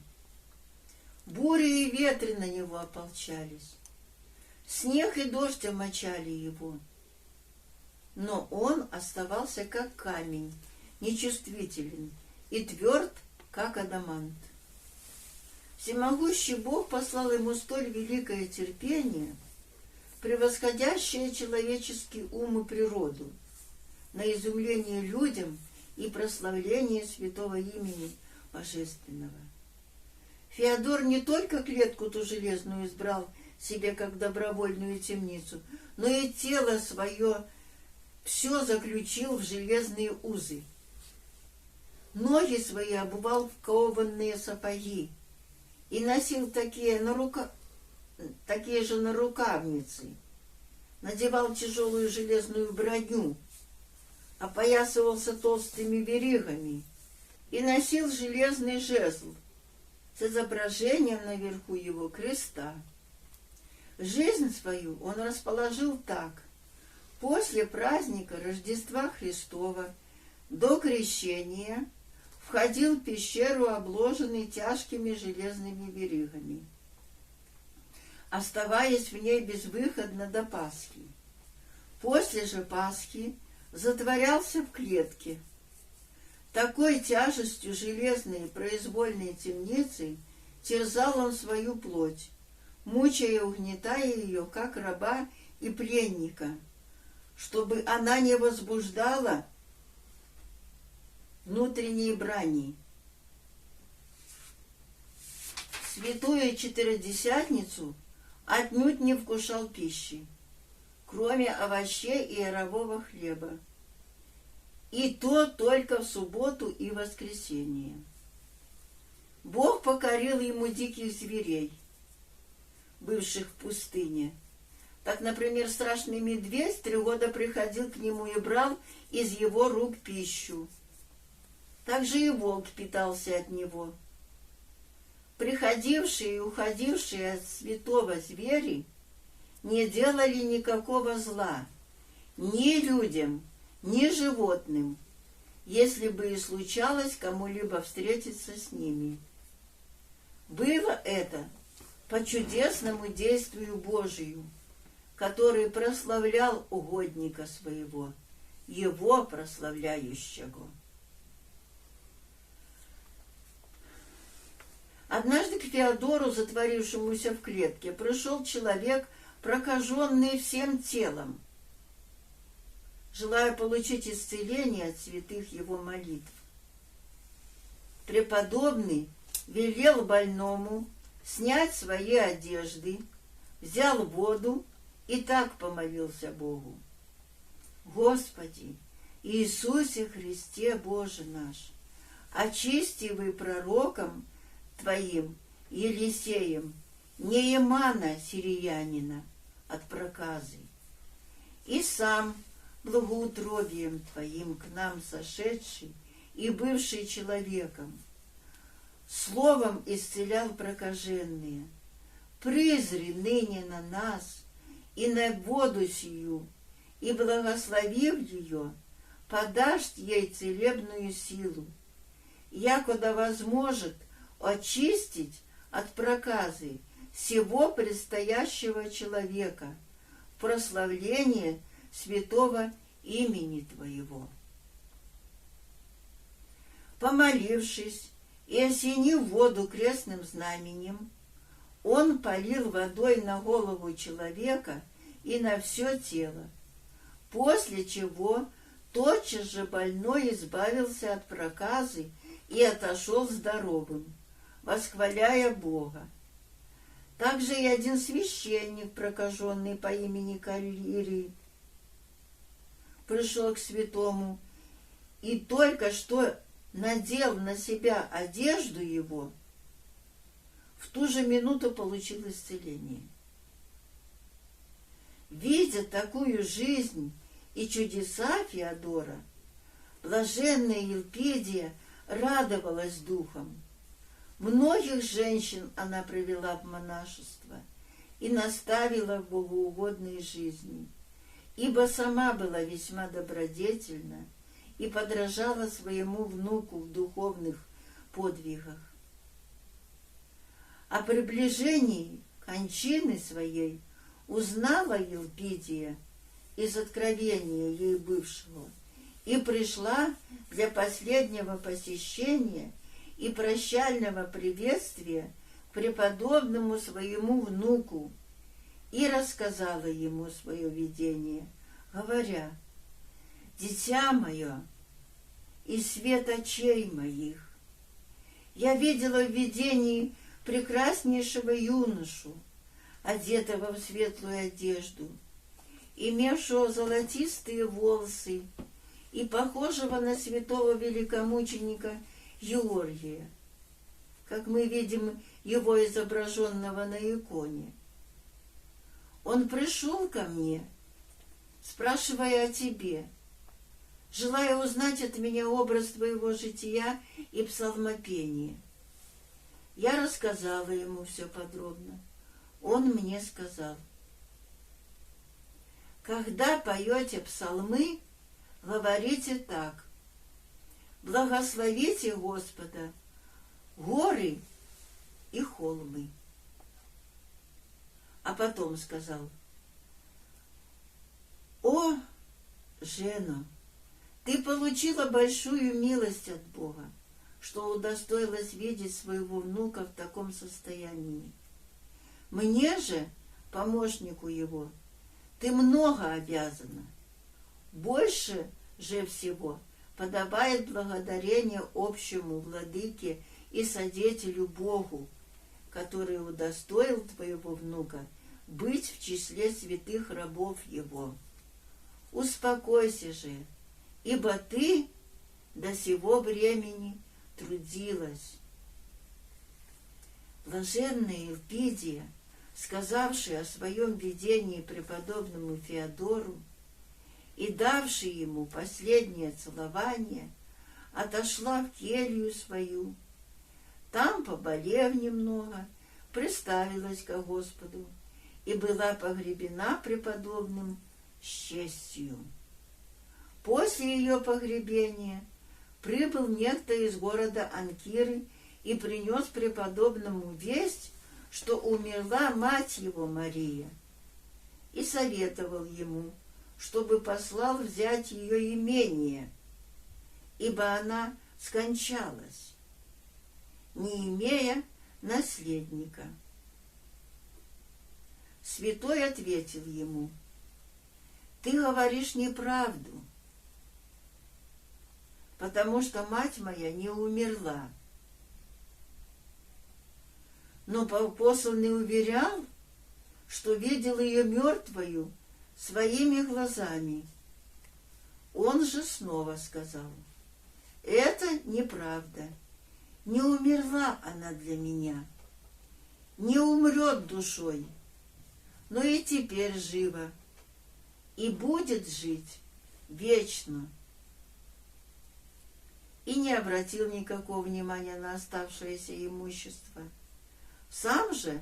Бури и ветры на него ополчались. Снег и дождь омочали его. Но он оставался как камень, нечувствителен и тверд, как адамант. Всемогущий Бог послал ему столь великое терпение, превосходящее человеческий ум и природу, на изумление людям и прославление святого имени Божественного. Феодор не только клетку ту железную избрал себе как добровольную темницу, но и тело свое все заключил в железные узы. Ноги свои обувал в кованные сапоги и носил такие же нарукавницы, надевал тяжелую железную броню, опоясывался толстыми веригами и носил железный жезл с изображением наверху его креста. Жизнь свою он расположил так: после праздника Рождества Христова до крещения входил в пещеру, обложенный тяжкими железными веригами, оставаясь в ней безвыходно до Пасхи. После же Пасхи затворялся в клетке. Такой тяжестью железной произвольной темницы терзал он свою плоть, мучая и угнетая ее, как раба и пленника, чтобы она не возбуждала внутренней брани. Святую Четыредесятницу отнюдь не вкушал пищи, кроме овощей и ярового хлеба, и то только в субботу и воскресенье. Бог покорил ему диких зверей, бывших в пустыне. Так, например, страшный медведь 3 года приходил к нему и брал из его рук пищу. Также и волк питался от него. Приходившие и уходившие от святого звери не делали никакого зла ни людям, ни животным, если бы и случалось кому-либо встретиться с ними. Было это по чудесному действию Божию, который прославлял угодника своего, его прославляющего. Однажды к Феодору, затворившемуся в клетке, пришел человек, прокаженный всем телом, желая получить исцеление от святых его молитв. Преподобный велел больному снять свои одежды, взял воду и так помолился Богу: «Господи, Иисусе Христе Боже наш, очисти вы пророком Твоим Елисеем Неемана сириянина от проказы, и сам благоутробием Твоим к нам сошедший и бывший человеком, словом исцелял прокаженные, призри ныне на нас и на воду сию, и, благословив ее, подашь ей целебную силу, якуда возможет очистить от проказы всего предстоящего человека в прославление святого имени Твоего». Помолившись и осенив воду крестным знаменем, он полил водой на голову человека и на все тело, после чего тотчас же больной избавился от проказы и отошел здоровым, восхваляя Бога. Также и один священник, прокаженный по имени Калирий, пришел к святому и только что надел на себя одежду его, в ту же минуту получил исцеление. Видя такую жизнь и чудеса Феодора, блаженная Елпидия радовалась духом. Многих женщин она привела в монашество и наставила в богоугодной жизни, ибо сама была весьма добродетельна и подражала своему внуку в духовных подвигах. О приближении кончины своей узнала Елпидия из откровения ей бывшего и пришла для последнего посещения и прощального приветствия к преподобному своему внуку и рассказала ему свое видение, говоря: «Дитя мое и свет очей моих, я видела в видении прекраснейшего юношу, одетого в светлую одежду, имевшего золотистые волосы и похожего на святого великомученика Георгия, как мы видим его изображенного на иконе. Он пришел ко мне, спрашивая о тебе, желая узнать от меня образ твоего жития и псалмопения. Я рассказала ему все подробно. Он мне сказал: когда поете псалмы, говорите так: благословите Господа, горы и холмы. А потом сказал: о, жена, ты получила большую милость от Бога, что удостоилась видеть своего внука в таком состоянии. Мне же, помощнику его, ты много обязана. Больше же всего подобает благодарение общему владыке и содетелю Богу, который удостоил твоего внука быть в числе святых рабов его. Успокойся же, ибо ты до сего времени трудилась. Блаженная Элпидия, сказавшая о своем видении преподобному Феодору и давшая ему последнее целование, отошла в келью свою. Там, поболев немного, приставилась ко Господу и была погребена преподобным с честью. После ее погребения прибыл некто из города Анкиры и принес преподобному весть, что умерла мать его Мария, и советовал ему, чтобы послал взять ее имение, ибо она скончалась, не имея наследника. Святой ответил ему: ты говоришь неправду, потому что мать моя не умерла. Но посланный уверял, что видел ее мертвою своими глазами. Он же снова сказал: это неправда, не умерла она для меня, не умрет душой, но и теперь жива, и будет жить вечно. И не обратил никакого внимания на оставшееся имущество. Сам же,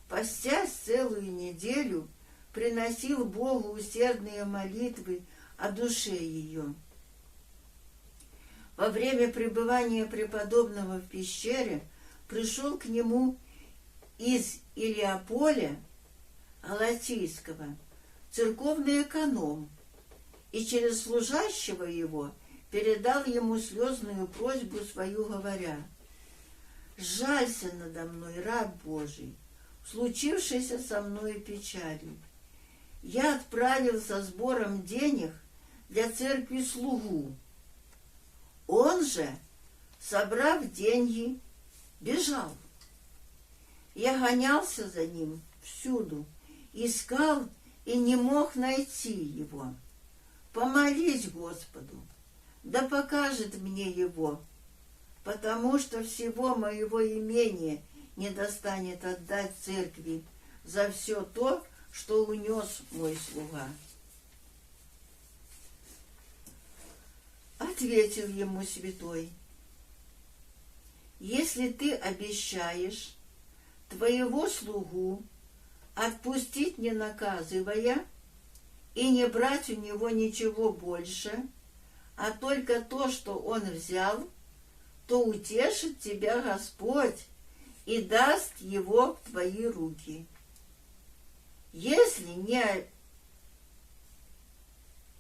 постясь целую неделю, приносил Богу усердные молитвы о душе ее. Во время пребывания преподобного в пещере пришел к нему из Илеополя Галатийского церковный эконом и через служащего его передал ему слезную просьбу свою, говоря: «Жалься надо мной, раб Божий, случившейся со мною печали. Я отправил со сбором денег для церкви слугу. Он же, собрав деньги, бежал. Я гонялся за ним всюду, искал и не мог найти его. Помолись Господу, да покажет мне его, потому что всего моего имения не достанет отдать церкви за все то, что унес мой слуга». Ответил ему святой: «Если ты обещаешь твоего слугу отпустить, не наказывая, и не брать у него ничего больше, а только то, что он взял, то утешит тебя Господь и даст его в твои руки. Если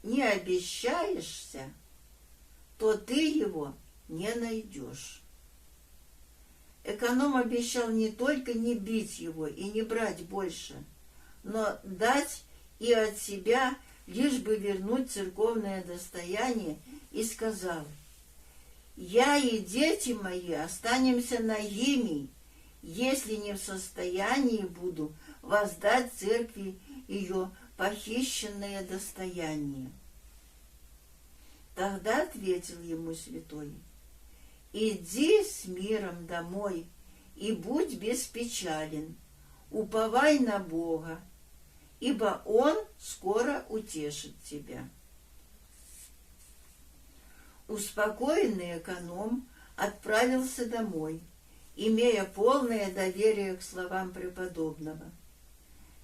не обещаешься, то ты его не найдешь». Эконом обещал не только не бить его и не брать больше, но дать и от себя, лишь бы вернуть церковное достояние, и сказал: «Я и дети мои останемся нагими, если не в состоянии буду воздать церкви ее похищенное достояние». Тогда ответил ему святой: «Иди с миром домой и будь беспечален, уповай на Бога, ибо Он скоро утешит тебя». Успокоенный эконом отправился домой, имея полное доверие к словам преподобного.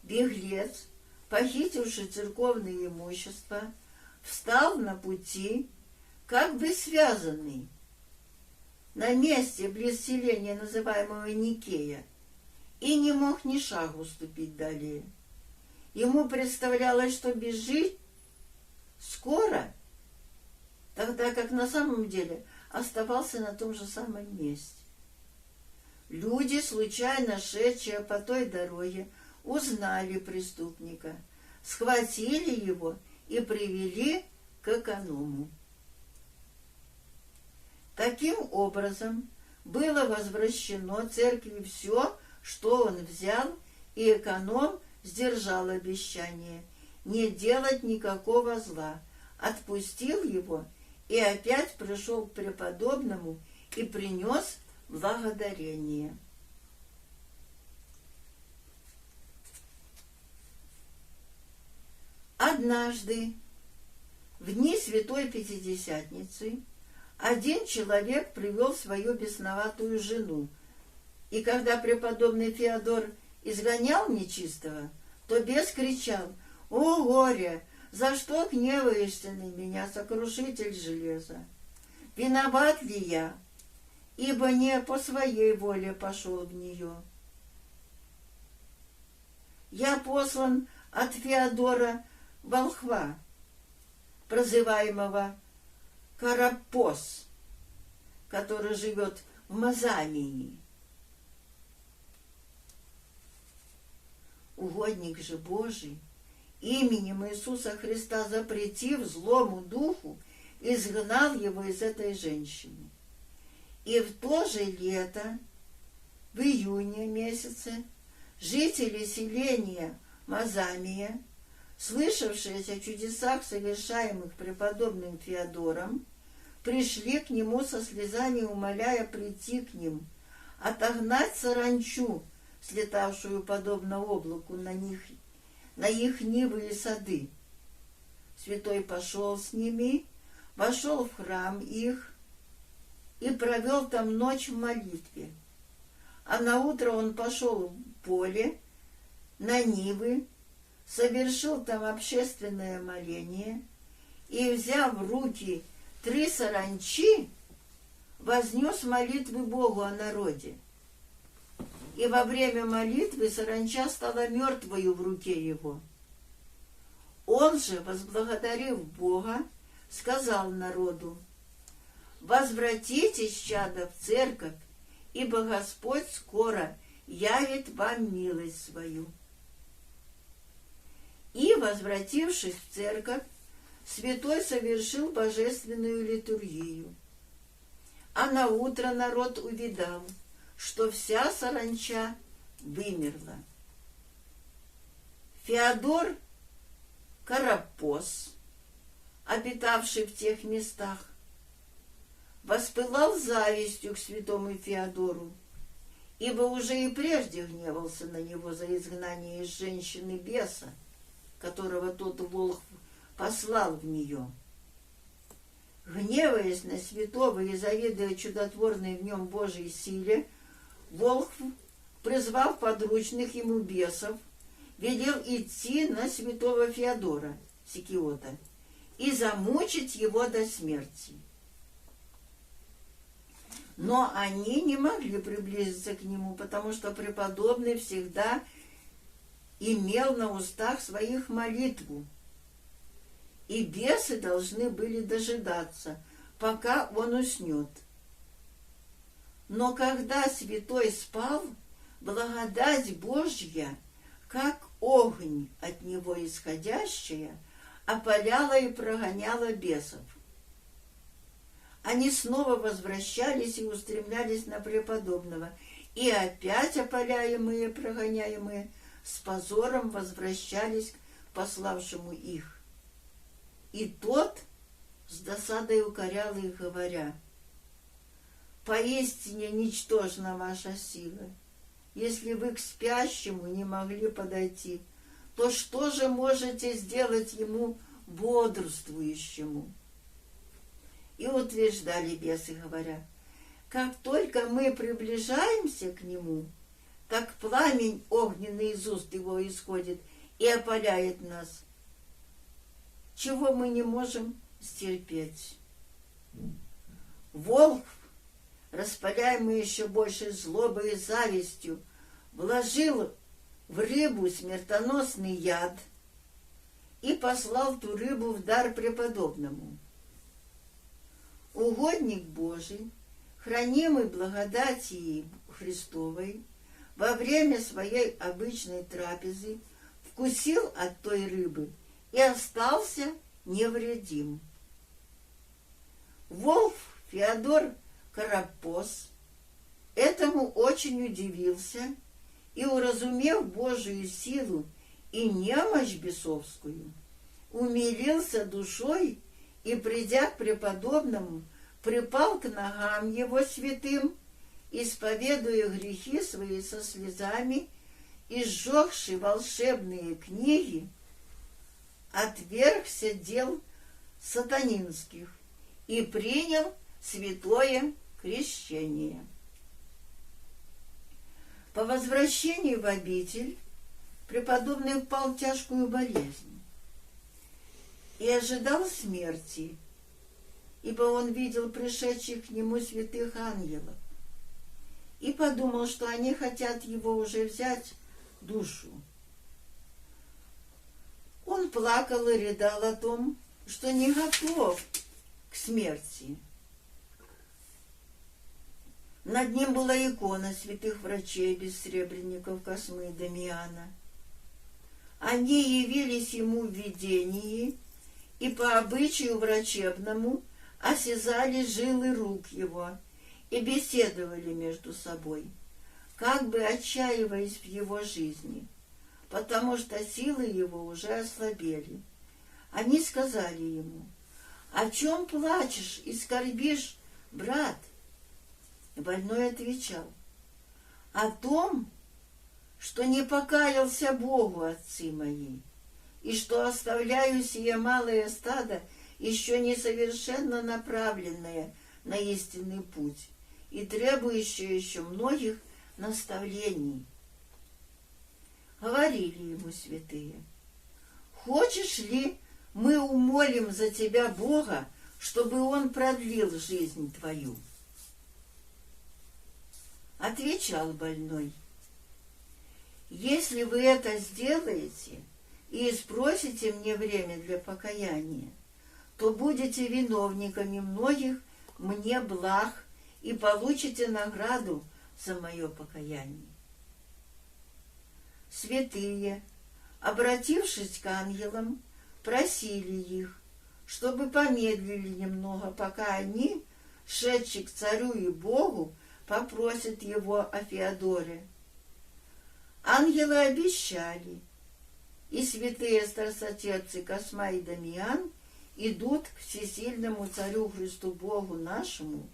Беглец, похитивший церковное имущество, встал на пути, как бы связанный, на месте близ селения, называемого Никея, и не мог ни шагу ступить далее. Ему представлялось, что бежит скоро, тогда как на самом деле оставался на том же самом месте. Люди, случайно шедшие по той дороге, узнали преступника, схватили его и привели к эконому. Таким образом, было возвращено церкви все, что он взял, и эконом сдержал обещание не делать никакого зла, отпустил его и опять пришел к преподобному и принес благодарение. Однажды, в дни Святой Пятидесятницы, один человек привел свою бесноватую жену, и когда преподобный Феодор изгонял нечистого, то бес кричал: «О горе! За что гневаешься на меня, сокрушитель железа? Виноват ли я, ибо не по своей воле пошел в нее? Я послан от Феодора волхва, прозываемого Карапос, который живет в Мазамии. Угодник же Божий, именем Иисуса Христа запретив злому духу, изгнал его из этой женщины. И в то же лето, в июне месяце, жители селения Мазамия, слышавшие о чудесах, совершаемых преподобным Феодором, пришли к нему со слезами, умоляя прийти к ним, отогнать саранчу, слетавшую подобно облаку на их нивы и сады. Святой пошел с ними, вошел в храм их и провел там ночь в молитве. А наутро он пошел в поле, на нивы, совершил там общественное моление и, взяв в руки 3 саранчи, вознес молитвы Богу о народе. И во время молитвы саранча стала мертвою в руке его. Он же, возблагодарив Бога, сказал народу: «Возвратитесь, чада, в церковь, ибо Господь скоро явит вам милость свою». И, возвратившись в церковь, святой совершил божественную литургию. А наутро народ увидал, что вся саранча вымерла. Феодор Карапос, обитавший в тех местах, воспылал завистью к святому Феодору, ибо уже и прежде гневался на него за изгнание из женщины беса, которого тот волхв послал в нее. Гневаясь на святого и завидуя чудотворной в нем Божьей силе, волхв, призвав подручных ему бесов, велел идти на святого Феодора Сикиота и замучить его до смерти. Но они не могли приблизиться к нему, потому что преподобный всегда имел на устах своих молитву, и бесы должны были дожидаться, пока он уснет. Но когда святой спал, благодать Божья, как огонь от него исходящая, опаляла и прогоняла бесов. Они снова возвращались и устремлялись на преподобного, и опять опаляемые и прогоняемые с позором возвращались к пославшему их. И тот с досадой укорял их, говоря: «Поистине ничтожна ваша сила. Если вы к спящему не могли подойти, то что же можете сделать ему бодрствующему?» И утверждали бесы, говоря: «Как только мы приближаемся к нему, так пламень огненный из уст его исходит и опаляет нас, чего мы не можем стерпеть». Волк, распаляемый еще большей злобой и завистью, вложил в рыбу смертоносный яд и послал ту рыбу в дар преподобному. Угодник Божий, хранимый благодатью Христовой, во время своей обычной трапезы вкусил от той рыбы и остался невредим. Волк Феодор Карапос этому очень удивился и, уразумев Божию силу и немощь бесовскую, умилился душой и, придя к преподобному, припал к ногам его святым, исповедуя грехи свои со слезами и, сжегши волшебные книги, отвергся дел сатанинских и принял святое крещение. По возвращении в обитель преподобный впал в тяжкую болезнь и ожидал смерти, ибо он видел пришедших к нему святых ангелов и подумал, что они хотят его уже взять душу. Он плакал и рыдал о том, что не готов к смерти. Над ним была икона святых врачей, бессребренников Космы и Дамиана. Они явились ему в видении и по обычаю врачебному осязали жилы рук его и беседовали между собой, как бы отчаиваясь в его жизни, потому что силы его уже ослабели. Они сказали ему: «О чем плачешь и скорбишь, брат?» Больной отвечал: «О том, что не покаялся Богу, отцы мои, и что оставляю сие малое стадо, еще несовершенно направленное на истинный путь и требующее еще многих наставлений». Говорили ему святые: «Хочешь ли, мы умолим за тебя Бога, чтобы Он продлил жизнь твою?» Отвечал больной: «Если вы это сделаете и спросите мне время для покаяния, то будете виновниками многих мне благ и получите награду за мое покаяние». Святые, обратившись к ангелам, просили их, чтобы помедлили немного, пока они, шедшие к царю и Богу, попросят его о Феодоре. Ангелы обещали, и святые старцотепцы Косма и Дамиан идут к всесильному царю Христу Богу нашему,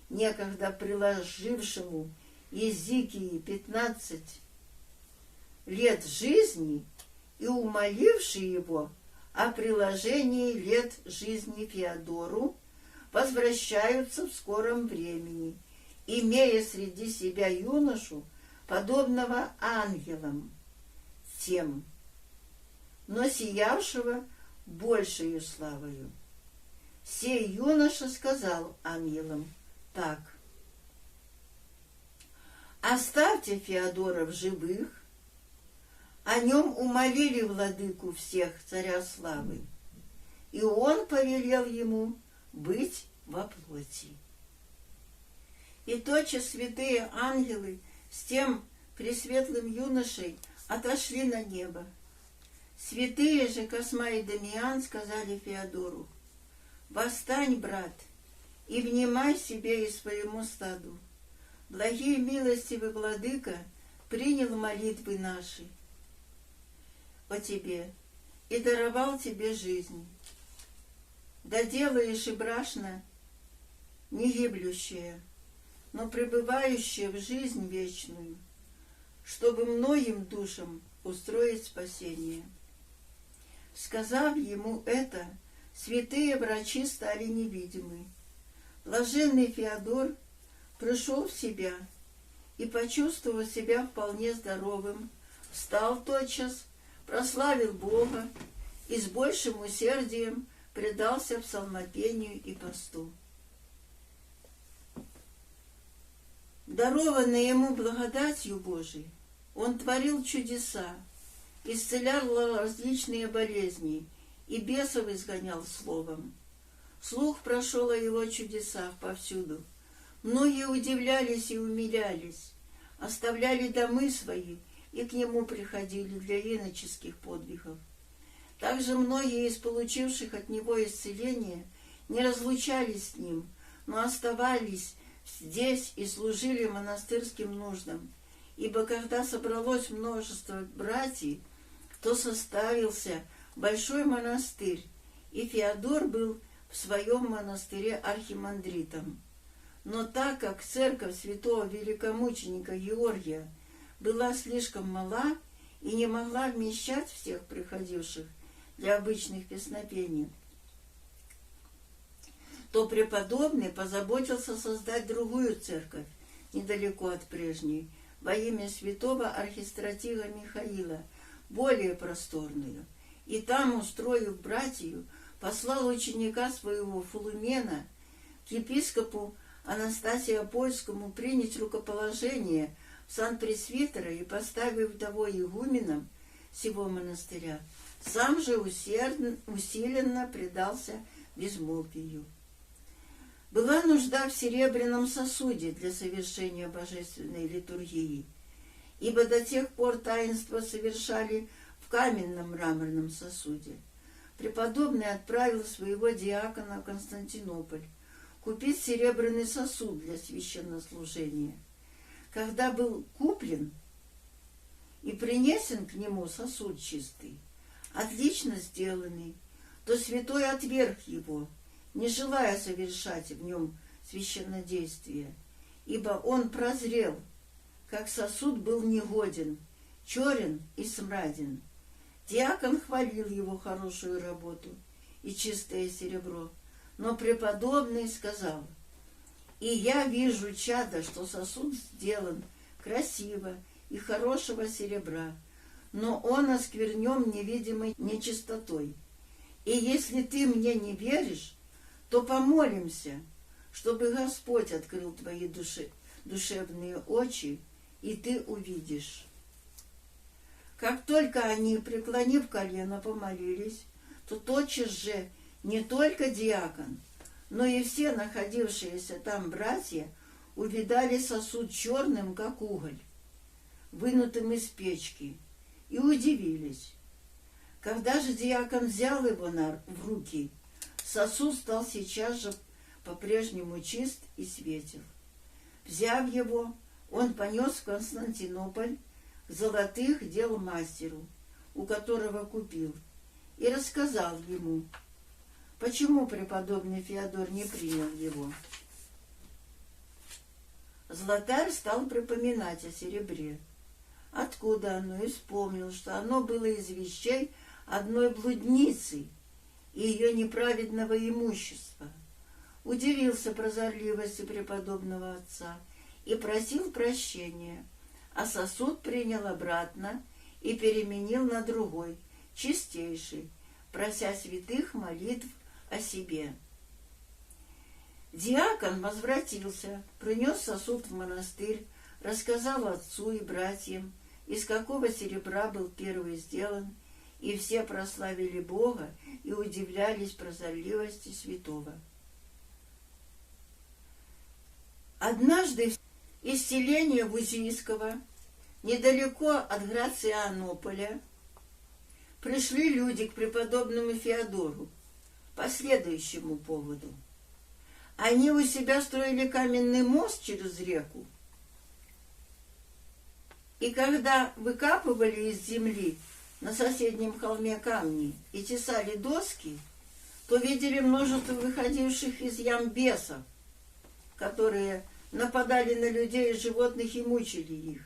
некогда приложившему Езикии 15 лет жизни и умоливший его о приложении лет жизни Феодору, возвращаются в скором времени, имея среди себя юношу, подобного ангелам тем, но сиявшего большею славою. Сей юноша сказал ангелам так: «Оставьте Феодора в живых». О нем умолили владыку всех, царя славы, и он повелел ему быть во плоти. И тотчас святые ангелы с тем пресветлым юношей отошли на небо. Святые же Косма и Дамиан сказали Феодору: «Восстань, брат, и внимай себе и своему стаду. Благий и милостивый владыка принял молитвы наши о тебе и даровал тебе жизнь. Да делаешь и брашно не гиблющее, но пребывающее в жизнь вечную, чтобы многим душам устроить спасение». Сказав ему это, святые врачи стали невидимы. Блаженный Феодор пришел в себя и, почувствовав себя вполне здоровым, встал тотчас, прославил Бога и с большим усердием предался псалмопению и посту. Дарованный ему благодатью Божией, он творил чудеса, исцелял различные болезни и бесов изгонял словом. Слух прошел о его чудесах повсюду. Многие удивлялись и умилялись, оставляли домы свои и к нему приходили для иноческих подвигов. Также многие из получивших от него исцеление не разлучались с ним, но оставались здесь и служили монастырским нуждам. Ибо когда собралось множество братьев, то составился большой монастырь, и Феодор был в своем монастыре архимандритом. Но так как церковь святого великомученика Георгия была слишком мала и не могла вмещать всех приходивших для обычных песнопений, то преподобный позаботился создать другую церковь, недалеко от прежней, во имя святого архистратига Михаила, более просторную. И там, устроив братью, послал ученика своего Фулумена к епископу Анастасию Апольскому принять рукоположение в сан пресвитера и, поставив того игуменом сего монастыря, сам же усиленно предался безмолвию. Была нужда в серебряном сосуде для совершения божественной литургии, ибо до тех пор таинство совершали в каменном мраморном сосуде. Преподобный отправил своего диакона в Константинополь купить серебряный сосуд для священнослужения. Когда был куплен и принесен к нему сосуд чистый, отлично сделанный, то святой отверг его, не желая совершать в нем священнодействие, ибо он прозрел, как сосуд был негоден, черен и смраден. Диакон хвалил его хорошую работу и чистое серебро, но преподобный сказал: «И я вижу, чадо, что сосуд сделан красиво и хорошего серебра, но он осквернен невидимой нечистотой. И если ты мне не веришь, то помолимся, чтобы Господь открыл твои душевные очи, и ты увидишь». Как только они, преклонив колено, помолились, то тотчас же не только диакон, но и все находившиеся там братья увидали сосуд черным, как уголь, вынутым из печки, и удивились. Когда же диакон взял его в руки, сосуд стал сейчас же по-прежнему чист и светел. Взяв его, он понес в Константинополь к золотых дел мастеру, у которого купил, и рассказал ему, почему преподобный Феодор не принял его. Златарь стал припоминать о серебре. Откуда оно, и вспомнил, что оно было из вещей одной блудницы и ее неправедного имущества. Удивился прозорливости преподобного отца и просил прощения, а сосуд принял обратно и переменил на другой, чистейший, прося святых молитв о себе. Диакон возвратился, принес сосуд в монастырь, рассказал отцу и братьям, из какого серебра был первый сделан, и все прославили Бога и удивлялись прозорливости святого. Однажды из селения Вузийского, недалеко от Грацианополя, пришли люди к преподобному Феодору по следующему поводу. Они у себя строили каменный мост через реку, и когда выкапывали из земли на соседнем холме камни и тесали доски, то видели множество выходивших из ям бесов, которые нападали на людей и животных и мучили их.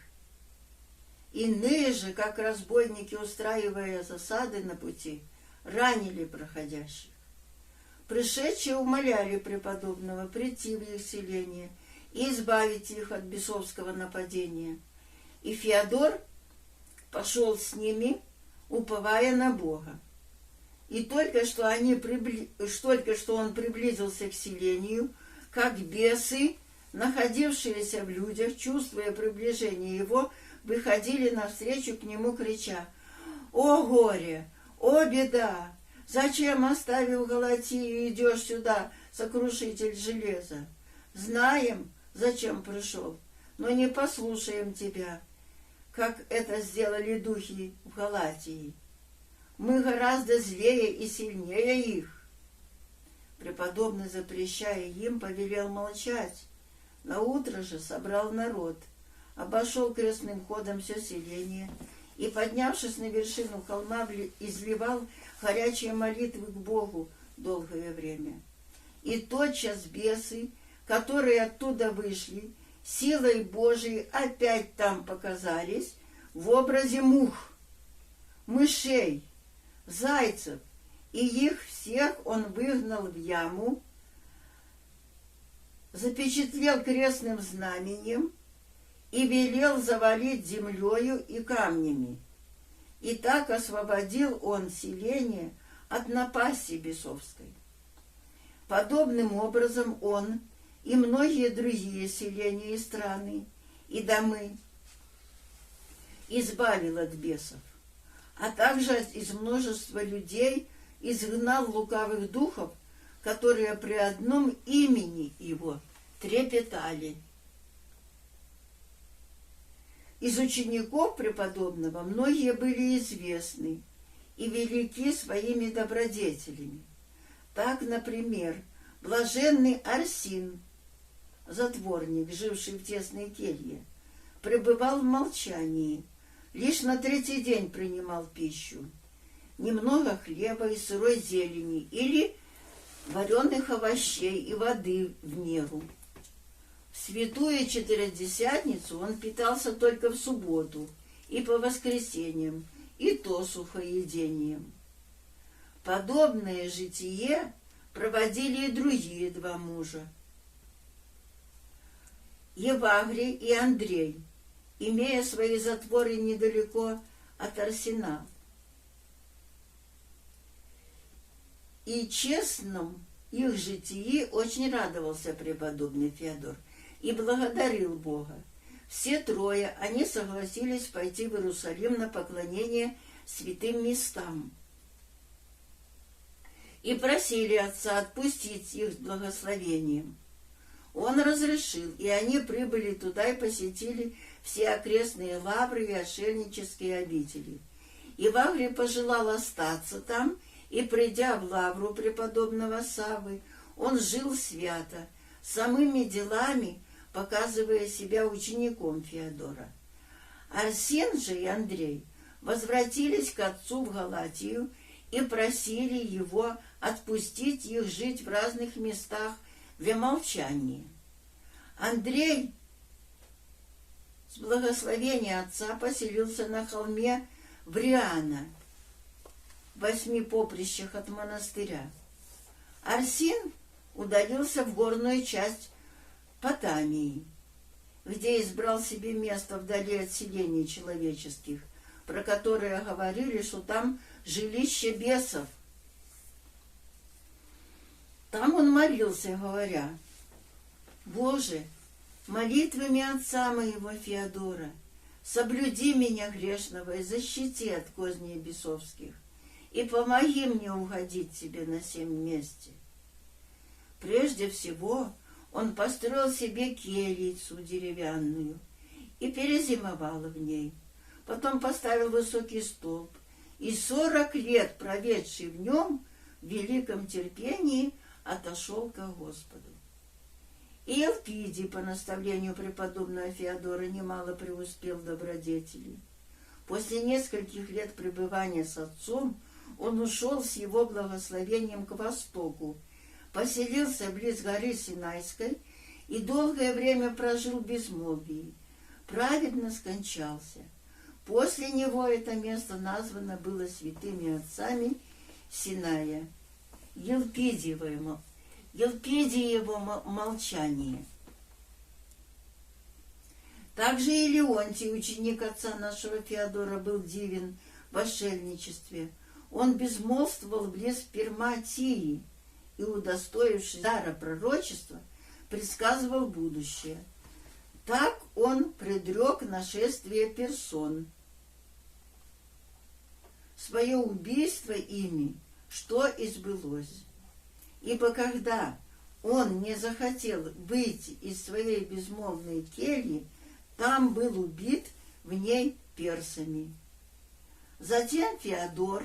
Иные же, как разбойники, устраивая засады на пути, ранили проходящих. Пришедшие умоляли преподобного прийти в их селение и избавить их от бесовского нападения. И Феодор пошел с ними, уповая на Бога. И только что он приблизился к селению, как бесы находившиеся в людях, чувствуя приближение его, выходили навстречу к нему, крича: «О горе! О беда! Зачем, оставив Галатию, идешь сюда, сокрушитель железа? Знаем, зачем пришел, но не послушаем тебя, как это сделали духи в Галатии. Мы гораздо злее и сильнее их». Преподобный, запрещая им, повелел молчать. Наутро же собрал народ, обошел крестным ходом все селение и, поднявшись на вершину холма, изливал горячие молитвы к Богу долгое время. И тотчас бесы, которые оттуда вышли, силой Божией опять там показались в образе мух, мышей, зайцев, и их всех он выгнал в яму, запечатлел крестным знаменем и велел завалить землею и камнями. И так освободил он селение от напасти бесовской. Подобным образом он и многие другие селения и страны, и домы избавил от бесов, а также из множества людей изгнал лукавых духов, которые при одном имени его трепетали. Из учеников преподобного многие были известны и велики своими добродетелями. Так, например, блаженный Арсин, затворник, живший в тесной келье, пребывал в молчании, лишь на третий день принимал пищу, немного хлеба и сырой зелени или вареных овощей и воды в меру. В святую Четыредесятницу он питался только в субботу и по воскресеньям, и то сухоедением. Подобное житие проводили и другие два мужа. Евагрий и Андрей, имея свои затворы недалеко от Арсена. И честном их житии очень радовался преподобный Феодор и благодарил Бога. Все трое они согласились пойти в Иерусалим на поклонение святым местам и просили отца отпустить их с благословением. Он разрешил, и они прибыли туда и посетили все окрестные лавры и отшельнические обители. Евагрий пожелал остаться там, и, придя в лавру преподобного Саввы, он жил свято, самыми делами показывая себя учеником Феодора. Арсен же и Андрей возвратились к отцу в Галатию и просили его отпустить их жить в разных местах в молчании. Андрей с благословения отца поселился на холме Вриана, в 8 поприщах от монастыря. Арсен удалился в горную часть Потамии, где избрал себе место вдали от селений человеческих, про которые говорили, что там жилище бесов. Там он молился, говоря: «Боже, молитвами отца моего Феодора соблюди меня грешного и защити от козней бесовских, и помоги мне угодить тебе на сем месте». Прежде всего он построил себе келицу деревянную и перезимовал в ней. Потом поставил высокий столб, и 40 лет, проведший в нем, в великом терпении отошел ко Господу. И Елпидий, по наставлению преподобного Феодора, немало преуспел в добродетели. После нескольких лет пребывания с отцом он ушел с его благословением к востоку, поселился близ горы Синайской и долгое время прожил в безмолвии, праведно скончался. После него это место названо было святыми отцами Синая, Елпидиево молчание. Также и Леонтий, ученик отца нашего Феодора, был дивен в отшельничестве. Он безмолвствовал близ Перматии и, удостоившись дара пророчества, предсказывал будущее. Так он предрек нашествие персон. Свое убийство ими, что и сбылось. Ибо когда он не захотел выйти из своей безмолвной кельи, там был убит в ней персами. Затем Феодор,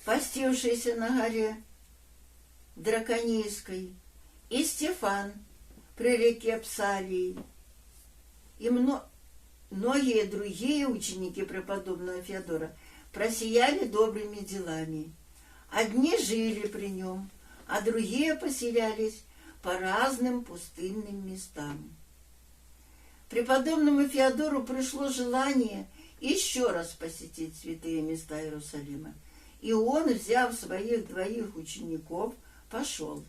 постившийся на горе Драконийской, и Стефан при реке Псалии, и многие другие ученики преподобного Феодора просияли добрыми делами. Одни жили при нем, а другие поселялись по разным пустынным местам. Преподобному Феодору пришло желание еще раз посетить святые места Иерусалима, и он, взяв своих 2 учеников, пошел.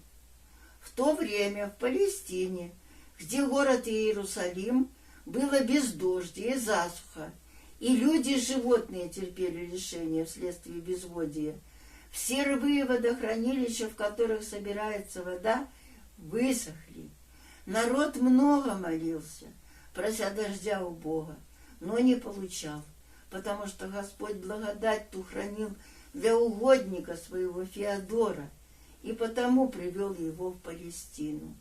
В то время в Палестине, где город Иерусалим, было бездождие и засуха, и люди и животные терпели лишения вследствие безводия. Все рвы и водохранилища, в которых собирается вода, высохли. Народ много молился, прося дождя у Бога, но не получал, потому что Господь благодать ту хранил для угодника своего Феодора, и потому привел его в Палестину.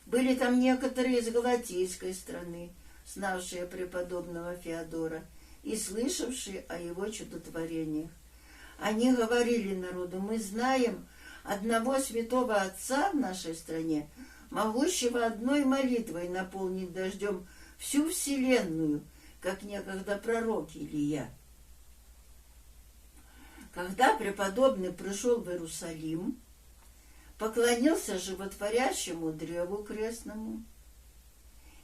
Были там некоторые из Галатийской страны, знавшие преподобного Феодора и слышавшие о его чудотворениях. Они говорили народу: мы знаем одного святого отца в нашей стране, могущего одной молитвой наполнить дождем всю вселенную, как некогда пророк Илия. Когда преподобный пришел в Иерусалим, поклонился животворящему древу крестному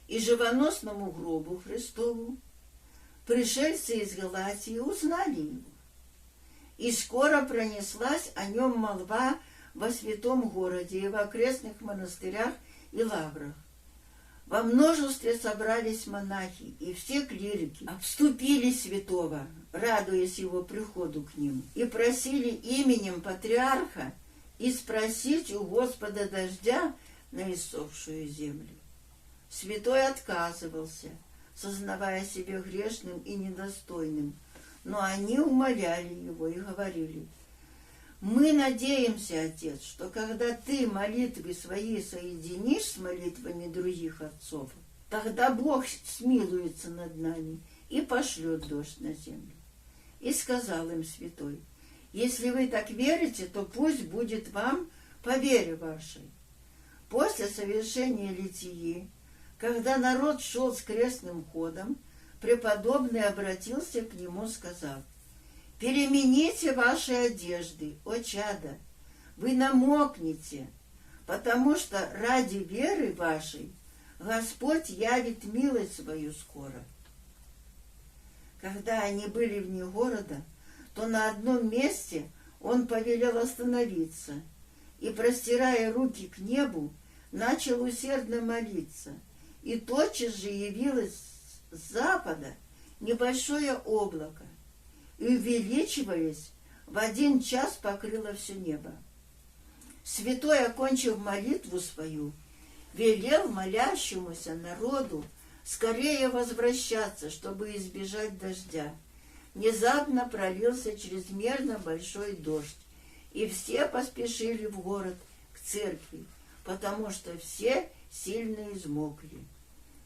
и живоносному гробу Христову, пришельцы из Галатии узнали его. И скоро пронеслась о нем молва во святом городе и в окрестных монастырях и лаврах. Во множестве собрались монахи, и все клирики обступили святого, радуясь его приходу к ним, и просили именем патриарха и спросить у Господа дождя на иссохшую землю. Святой отказывался, сознавая себя грешным и недостойным, но они умоляли его и говорили: мы надеемся, Отец, что когда ты молитвы свои соединишь с молитвами других отцов, тогда Бог смилуется над нами и пошлет дождь на землю. И сказал им святой: если вы так верите, то пусть будет вам по вере вашей. После совершения литии, когда народ шел с крестным ходом, преподобный обратился к нему, сказав: перемените ваши одежды, о чада, вы намокнете, потому что ради веры вашей Господь явит милость свою скоро. Когда они были вне города, то на одном месте он повелел остановиться и, простирая руки к небу, начал усердно молиться, и тотчас же явилось с запада небольшое облако, и, увеличиваясь, в 1 час покрыло все небо. Святой, окончив молитву свою, велел молящемуся народу скорее возвращаться, чтобы избежать дождя. Внезапно пролился чрезмерно большой дождь, и все поспешили в город к церкви, потому что все сильно измокли.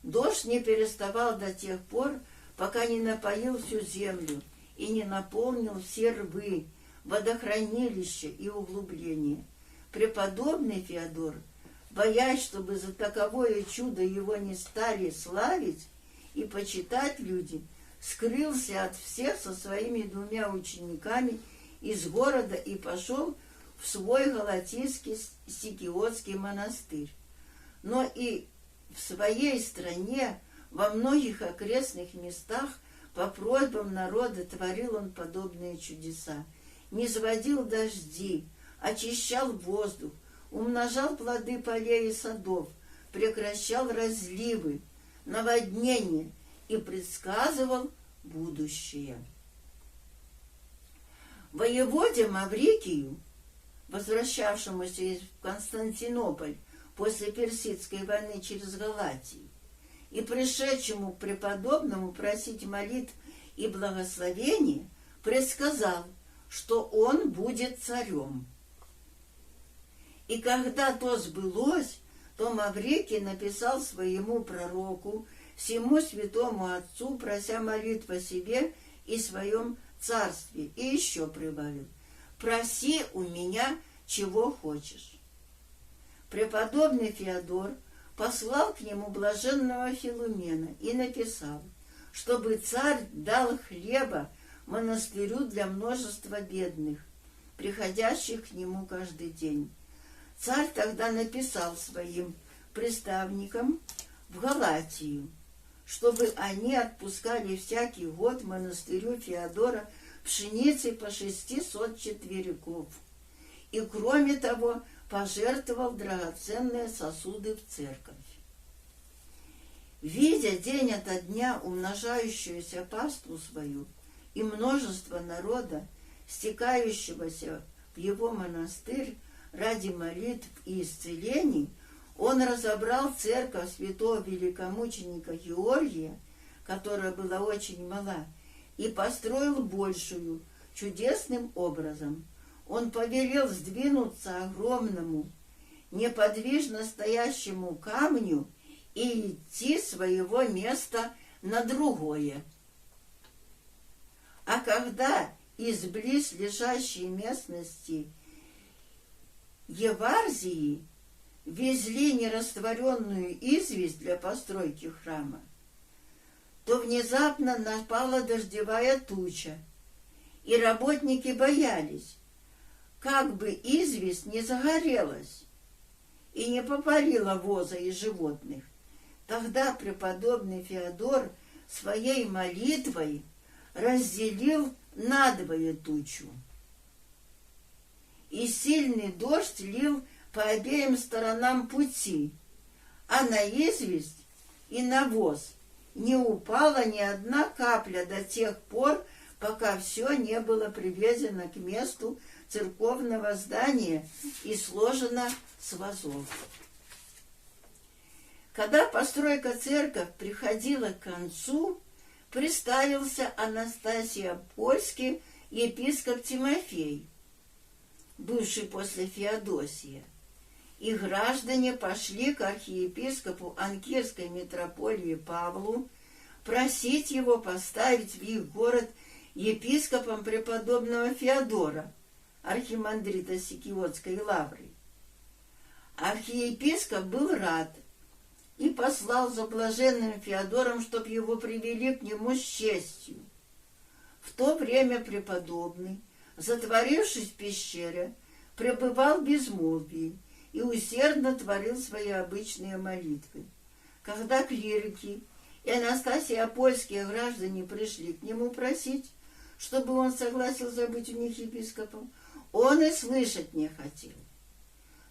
Дождь не переставал до тех пор, пока не напоил всю землю и не наполнил все рвы, водохранилища и углубления. Преподобный Феодор, боясь, чтобы за таковое чудо его не стали славить и почитать люди, скрылся от всех со своими 2 учениками из города и пошел в свой галатийский Сикиотский монастырь. Но и в своей стране, во многих окрестных местах, по просьбам народа творил он подобные чудеса. Низводил дожди, очищал воздух, умножал плоды полей и садов, прекращал разливы, наводнения и предсказывал будущее. Воеводе Маврикию возвращавшемуся в Константинополь после Персидской войны через Галатию, и пришедшему к преподобному просить молитв и благословения, предсказал, что он будет царем. И когда то сбылось, то Маврикий написал своему пророку, всему святому отцу, прося молитв о себе и своем царстве, и еще прибавил: «Проси у меня, чего хочешь». Преподобный Феодор послал к нему блаженного Филумена и написал, чтобы царь дал хлеба монастырю для множества бедных, приходящих к нему каждый день. Царь тогда написал своим приставникам в Галатию, чтобы они отпускали всякий год монастырю Феодора пшеницы по 600 четвериков, и, кроме того, пожертвовал драгоценные сосуды в церковь. Видя день ото дня умножающуюся паству свою и множество народа, стекающегося в его монастырь ради молитв и исцелений, он разобрал церковь святого великомученика Георгия, которая была очень мала, и построил большую, чудесным образом. Он повелел сдвинуться огромному, неподвижно стоящему камню и идти с своего места на другое. А когда из близ лежащей местности Еварзии везли нерастворенную известь для постройки храма, то внезапно напала дождевая туча, и работники боялись, как бы известь не загорелась и не попалила воза и животных. Тогда преподобный Феодор своей молитвой разделил надвое тучу, и сильный дождь лил по обеим сторонам пути, а на известь и на воз не упала ни одна капля до тех пор, пока все не было привезено к месту церковного здания и сложено с вазов. Когда постройка церкви приходила к концу, приставился Анастасий Апольский епископ Тимофей, бывший после Феодосия, и граждане пошли к архиепископу Анкирской митрополии Павлу просить его поставить в их город епископом преподобного Феодора, архимандрита Сикиотской лавры. Архиепископ был рад и послал за блаженным Феодором, чтоб его привели к нему с честью. В то время преподобный, затворившись в пещере, пребывал в безмолвии и усердно творил свои обычные молитвы. Когда клирики и Анастасий Апольские граждане пришли к нему просить, чтобы он согласился быть у них епископом, он и слышать не хотел.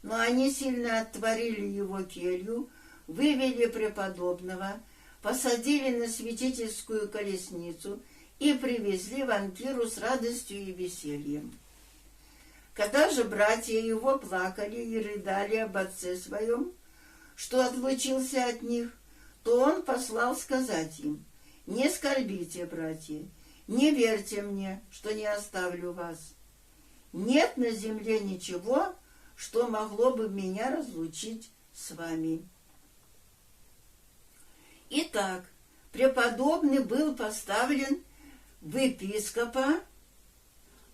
Но они сильно оттворили его келью, вывели преподобного, посадили на святительскую колесницу и привезли в Анкиру с радостью и весельем. Когда же братья его плакали и рыдали об отце своем, что отлучился от них, то он послал сказать им: «Не скорбите, братья, не верьте мне, что не оставлю вас. Нет на земле ничего, что могло бы меня разлучить с вами». Итак, преподобный был поставлен в епископа,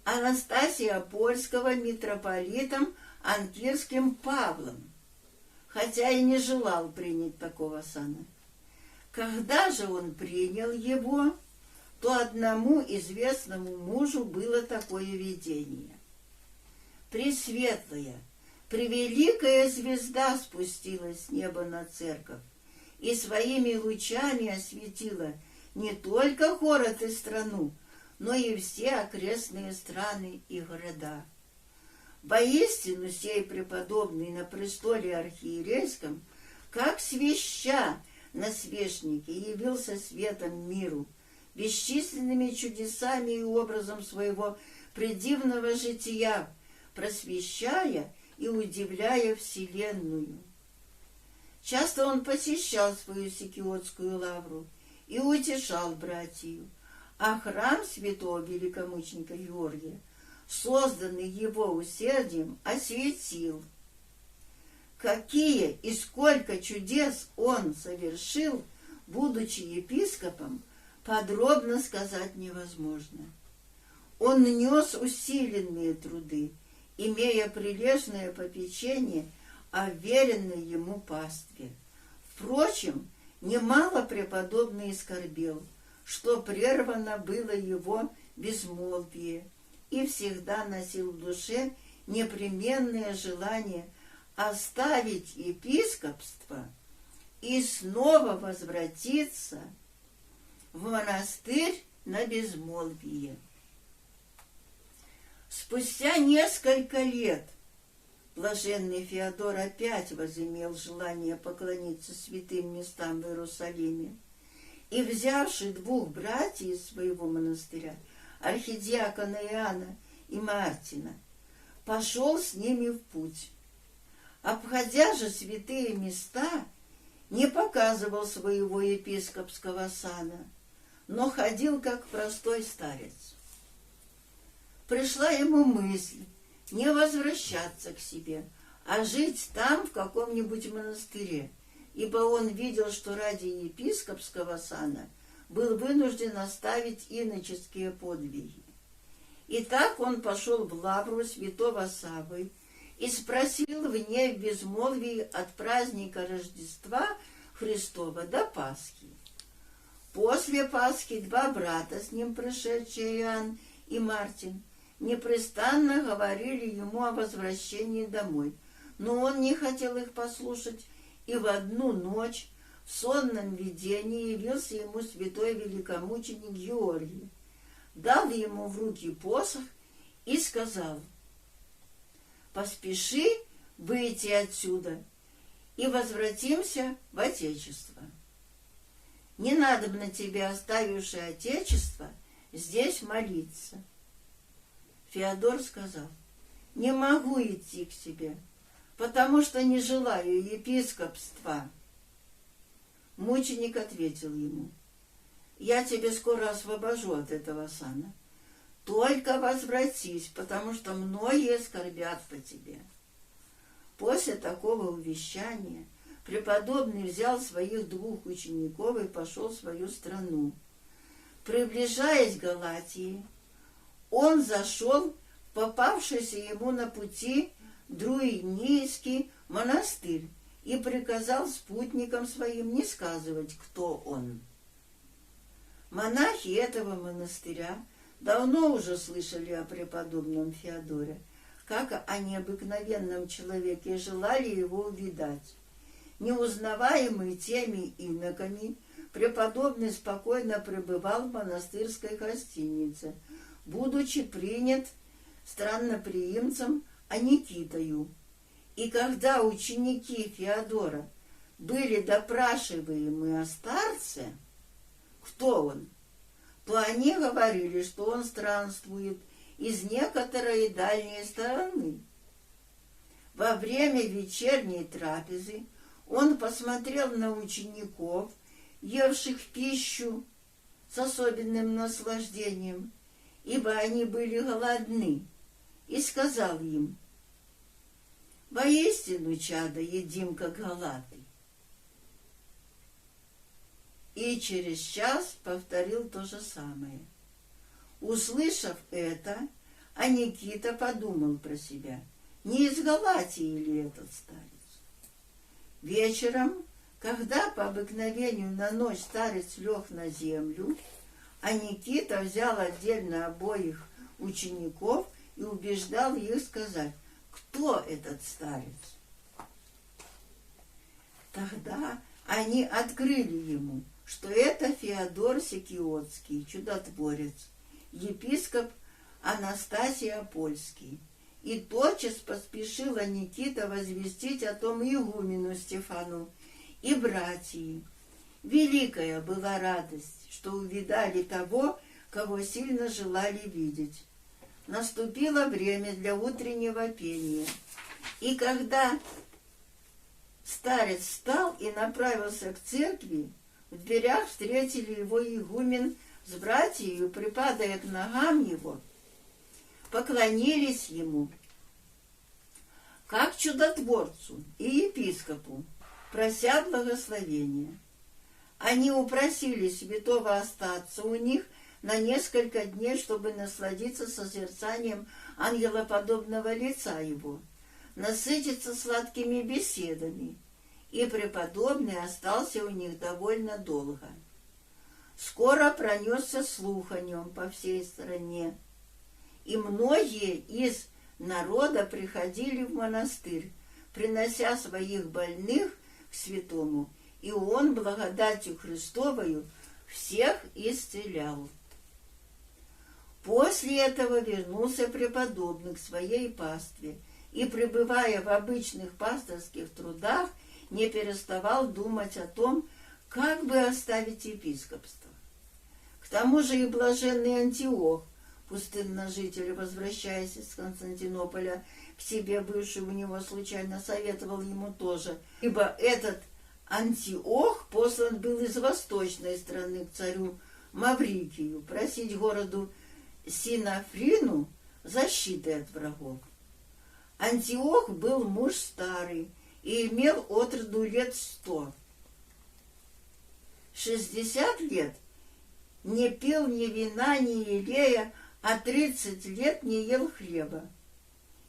Анастасия Апольского митрополитом Анкирским Павлом, хотя и не желал принять такого сана. Когда же он принял его, то одному известному мужу было такое видение. Пресветлая, превеликая звезда спустилась с неба на церковь и своими лучами осветила не только город и страну, но и все окрестные страны и города. Воистину сей преподобный на престоле архиерейском, как свеща на свечнике, явился светом миру, бесчисленными чудесами и образом своего предивного жития, просвещая и удивляя вселенную. Часто он посещал свою Сикиотскую лавру и утешал братью, а храм святого великомученика Георгия, созданный его усердием, осветил. Какие и сколько чудес он совершил, будучи епископом, подробно сказать невозможно. Он нес усиленные труды, имея прилежное попечение о веренной ему пастве. Впрочем, немало преподобный скорбел, что прервано было его безмолвие, и всегда носил в душе непременное желание оставить епископство и снова возвратиться в монастырь на безмолвие. Спустя несколько лет блаженный Феодор опять возымел желание поклониться святым местам в Иерусалиме, и, взявши двух братьев из своего монастыря, архидиакона Иоанна и Мартина, пошел с ними в путь. Обходя же святые места, не показывал своего епископского сана, но ходил как простой старец. Пришла ему мысль не возвращаться к себе, а жить там, в каком-нибудь монастыре, ибо он видел, что ради епископского сана был вынужден оставить иноческие подвиги. Итак, он пошел в лавру святого Саввы и спросил в ней в безмолвии от праздника Рождества Христова до Пасхи. После Пасхи два брата, с ним пришедшие Иоанн и Мартин, непрестанно говорили ему о возвращении домой, но он не хотел их послушать, и в одну ночь в сонном видении явился ему святой великомученик Георгий, дал ему в руки посох и сказал: «Поспеши выйти отсюда и возвратимся в Отечество. Не надобно тебе, оставившее Отечество, здесь молиться». Феодор сказал: «Не могу идти к себе, потому что не желаю епископства». Мученик ответил ему: «Я тебя скоро освобожу от этого сана. Только возвратись, потому что многие скорбят по тебе». После такого увещания преподобный взял своих двух учеников и пошел в свою страну. Приближаясь к Галатии, он зашел в попавшийся ему на пути Друинийский монастырь и приказал спутникам своим не сказывать, кто он. Монахи этого монастыря давно уже слышали о преподобном Феодоре, как о необыкновенном человеке, и желали его увидать. Неузнаваемый теми иноками, преподобный спокойно пребывал в монастырской гостинице, будучи принят странноприимцем Аникитою. И когда ученики Феодора были допрашиваемы о старце, кто он, то они говорили, что он странствует из некоторой дальней стороны. Во время вечерней трапезы он посмотрел на учеников, евших пищу с особенным наслаждением, ибо они были голодны, и сказал им: «Воистину, чадо, едим, как галаты». И через час повторил то же самое. Услышав это, Аникита подумал про себя: не из Галатии ли этот старец? Вечером, когда по обыкновению на ночь старец лег на землю, Аникита взял отдельно обоих учеников и убеждал их сказать, кто этот старец. Тогда они открыли ему, что это Феодор Сикиотский, чудотворец, епископ Анастасий Апольский. И тотчас поспешила Никита возвестить о том игумену Стефану и братьям. Великая была радость, что увидали того, кого сильно желали видеть. наступило время для утреннего пения. И когда старец встал и направился к церкви, в дверях встретили его игумен с братьями, припадая к ногам его, поклонились ему, как чудотворцу и епископу, прося благословения. Они упросили святого остаться у них на несколько дней, чтобы насладиться созерцанием ангелоподобного лица его, насытиться сладкими беседами, и преподобный остался у них довольно долго. Скоро пронесся слух о нем по всей стране, и многие из народа приходили в монастырь, принося своих больных к святому, и он благодатью Христовою всех исцелял. После этого вернулся преподобный к своей пастве и, пребывая в обычных пасторских трудах, не переставал думать о том, как бы оставить епископство. К тому же и блаженный Антиох, пустынный житель, возвращаясь из Константинополя к себе, бывший у него, случайно советовал ему тоже, ибо этот Антиох послан был из восточной страны к царю Маврикию просить городу Синафрину защиты от врагов. Антиох был муж старый и имел от роду лет 100. 60 лет не пил ни вина, ни елея, а 30 лет не ел хлеба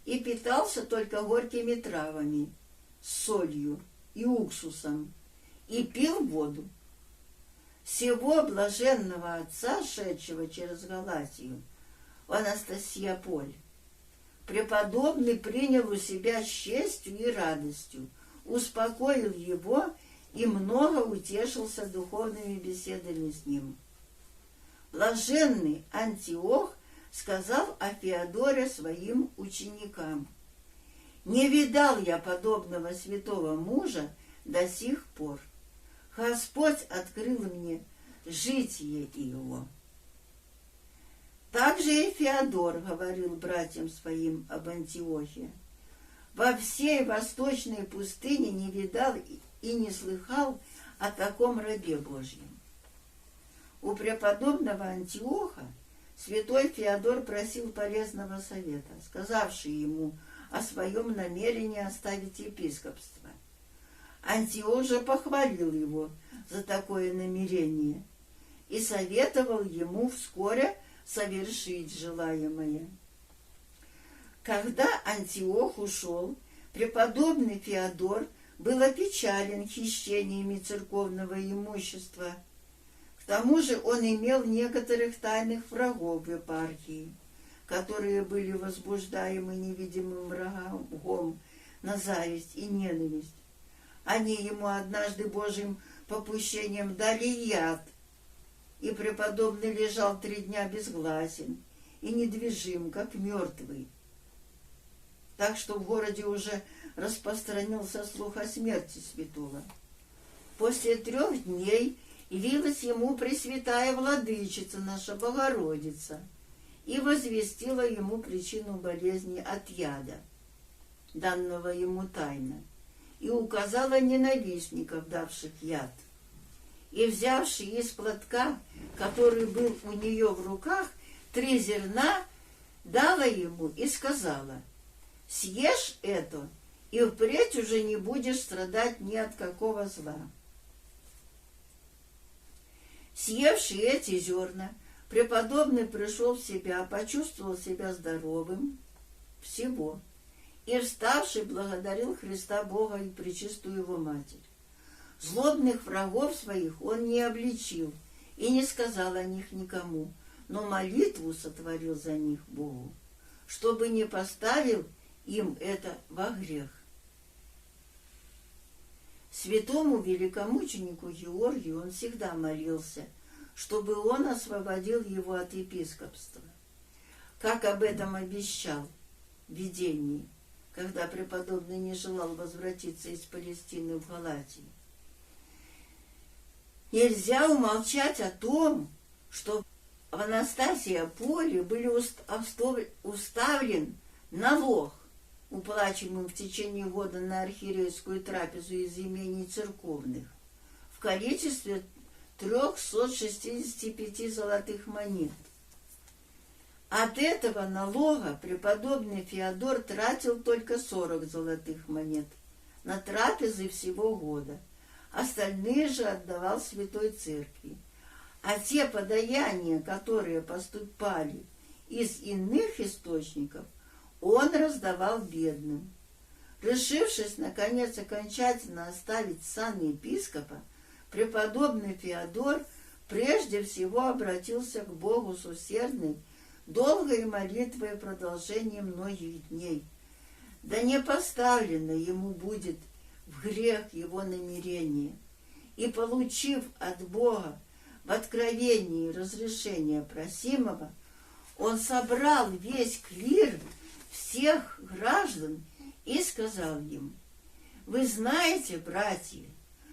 и питался только горькими травами, солью и уксусом, и пил воду. Сего блаженного отца, шедшего через Галатию, в Анастасиополь, преподобный принял у себя с честью и радостью, успокоил его и много утешился духовными беседами с ним. Блаженный Антиох сказал о Феодоре своим ученикам: «Не видал я подобного святого мужа до сих пор. Господь открыл мне житие его». Также и Феодор говорил братьям своим об Антиохе: «Во всей восточной пустыне не видал и не слыхал о таком рабе Божьем». У преподобного Антиоха святой Феодор просил полезного совета, сказавший ему о своем намерении оставить епископство. Антиох же похвалил его за такое намерение и советовал ему вскоре совершить желаемое. Когда Антиох ушел, преподобный Феодор был опечален хищениями церковного имущества. К тому же он имел некоторых тайных врагов в епархии, которые были возбуждаемы невидимым врагом на зависть и ненависть. Они ему однажды Божьим попущением дали яд, и преподобный лежал 3 дня безгласен и недвижим, как мертвый. Так что в городе уже распространился слух о смерти святого. После 3 дней явилась ему Пресвятая Владычица наша Богородица и возвестила ему причину болезни от яда, данного ему тайно, и указала ненавистников, давших яд. И, взявши из платка, который был у нее в руках, 3 зерна, дала ему и сказала: «Съешь это, и впредь уже не будешь страдать ни от какого зла». Съевши эти зерна, преподобный пришел в себя, почувствовал себя здоровым всего, и, вставший, благодарил Христа Бога и пречистую Его Матерь. Злобных врагов своих он не обличил и не сказал о них никому, но молитву сотворил за них Богу, чтобы не поставил им это во грех. Святому великомученику Георгию он всегда молился, чтобы он освободил его от епископства, как об этом обещал в видении, когда преподобный не желал возвратиться из Палестины в Галатию. Нельзя умолчать о том, что в Анастасия Поле были уставлен налог, уплачиваемый в течение года на архиерейскую трапезу из имений церковных, в количестве 365 золотых монет. От этого налога преподобный Феодор тратил только 40 золотых монет на трапезы всего года, остальные же отдавал Святой Церкви. А те подаяния, которые поступали из иных источников, он раздавал бедным. Решившись, наконец, окончательно оставить сан епископа, преподобный Феодор прежде всего обратился к Богу с усердной, долгой молитвой в продолжении многих дней. Да не поставлено ему будет в грех его намерение. И, получив от Бога в откровении разрешение просимого, он собрал весь клир всех граждан и сказал им: «Вы знаете, братья,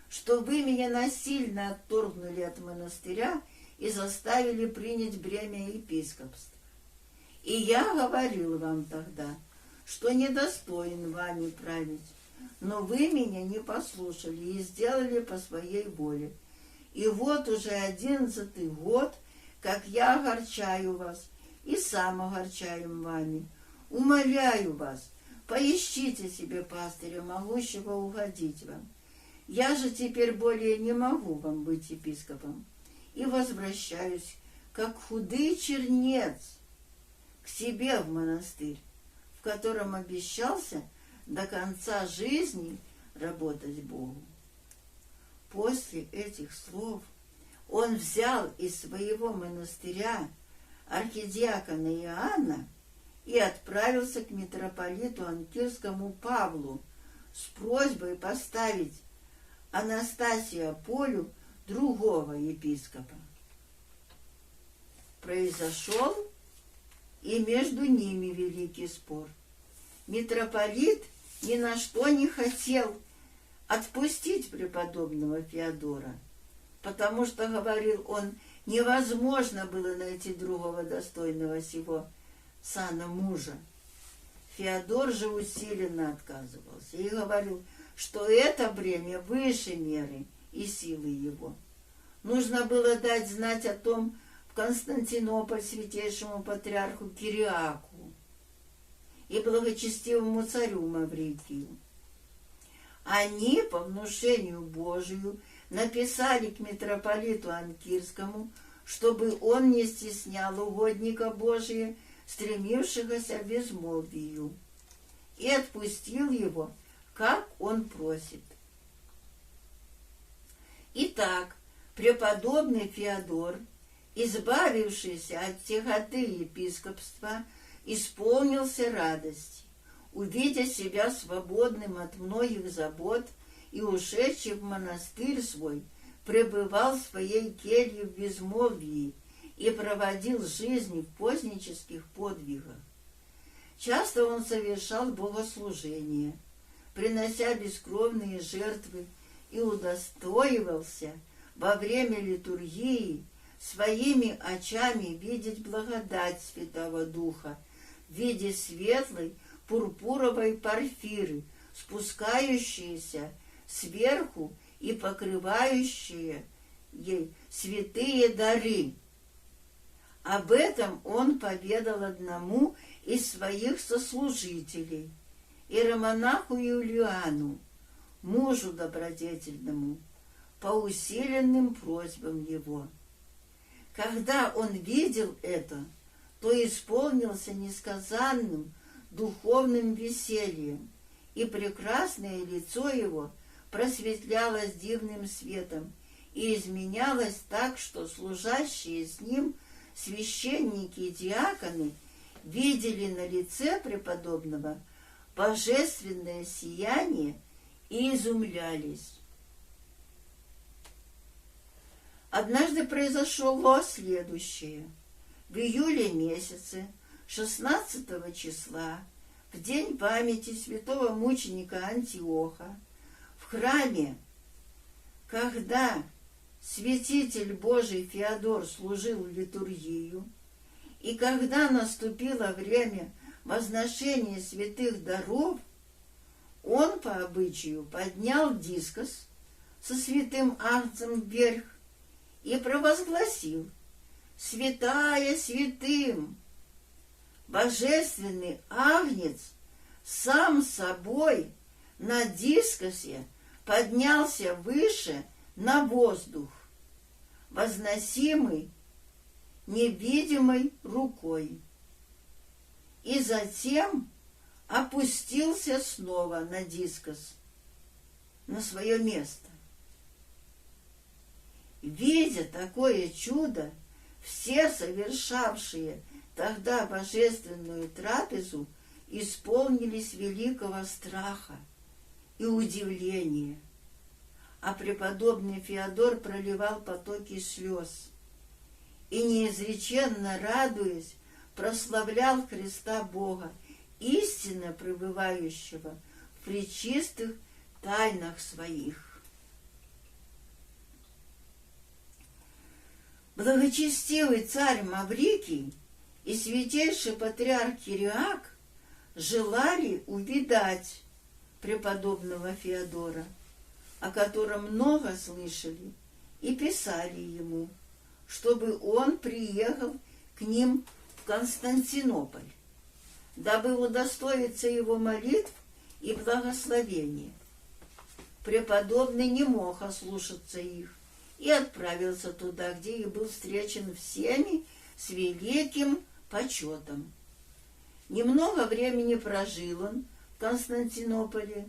что вы меня насильно отторгнули от монастыря и заставили принять бремя епископства. И я говорил вам тогда, что недостоин вами править, но вы меня не послушали и сделали по своей воле. И вот уже 11-й год, как я огорчаю вас и сам огорчаем вами. Умоляю вас, поищите себе пастыря, могущего угодить вам. Я же теперь более не могу вам быть епископом и возвращаюсь, как худый чернец, к себе в монастырь, в котором обещался до конца жизни работать Богу». После этих слов он взял из своего монастыря архидиакона Иоанна и отправился к митрополиту Анкирскому Павлу с просьбой поставить Анастасия Полю другого епископа. Произошел и между ними великий спор. Митрополит ни на что не хотел отпустить преподобного Феодора, потому что, говорил он, невозможно было найти другого достойного сего сана мужа. Феодор же усиленно отказывался и говорил, что это бремя выше меры и силы его. Нужно было дать знать о том в Константинополь святейшему патриарху Кириаку и благочестивому царю Маврикию. Они по внушению Божию написали к митрополиту Анкирскому, чтобы он не стеснял угодника Божия, стремившегося к безмолвию, и отпустил его, как он просит. Итак, преподобный Феодор, избавившийся от тяготы епископства, исполнился радости, увидя себя свободным от многих забот, и, ушедший в монастырь свой, пребывал в своей келье в безмолвии и проводил жизнь в постнических подвигах. Часто он совершал богослужения, принося бескровные жертвы, и удостоивался во время литургии своими очами видеть благодать Святого Духа в виде светлой пурпуровой порфиры, спускающиеся сверху и покрывающие ей святые дары. Об этом он поведал одному из своих сослужителей, иеромонаху Юлиану, мужу добродетельному, по усиленным просьбам его. Когда он видел это, то исполнился несказанным духовным весельем, и прекрасное лицо его просветлялось дивным светом и изменялось так, что служащие с ним священники и диаконы видели на лице преподобного божественное сияние и изумлялись. Однажды произошло следующее. В июле месяце 16 числа, в день памяти святого мученика Антиоха, в храме, когда святитель Божий Феодор служил литургию, и когда наступило время возношения святых даров, он по обычаю поднял дискос со святым агнцем вверх и провозгласил: «Святая святым!» Божественный агнец сам собой на дискосе поднялся выше на воздух, возносимый невидимой рукой, и затем опустился снова на дискос, на свое место. Видя такое чудо, все совершавшие тогда божественную трапезу исполнились великого страха и удивления, а преподобный Феодор проливал потоки слез и, неизреченно радуясь, прославлял Христа Бога, истинно пребывающего в пречистых тайнах своих. Благочестивый царь Маврикий и святейший патриарх Кириак желали увидать преподобного Феодора, о котором много слышали, и писали ему, чтобы он приехал к ним в Константинополь, дабы удостоиться его молитв и благословения. Преподобный не мог ослушаться их и отправился туда, где и был встречен всеми с великим почетом. Немного времени прожил он в Константинополе,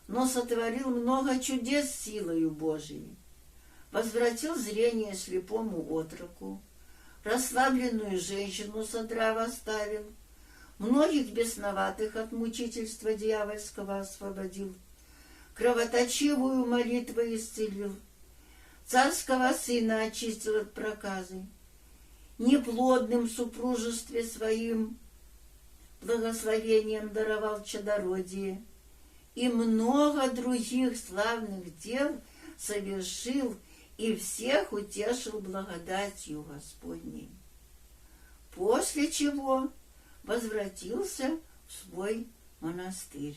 но сотворил много чудес силою Божией. Возвратил зрение слепому отроку, расслабленную женщину содрав оставил, многих бесноватых от мучительства дьявольского освободил, кровоточивую молитву исцелил, царского сына очистил от проказы, неплодным в супружестве своим благословением даровал чадородие, и много других славных дел совершил и всех утешил благодатью Господней. После чего возвратился в свой монастырь.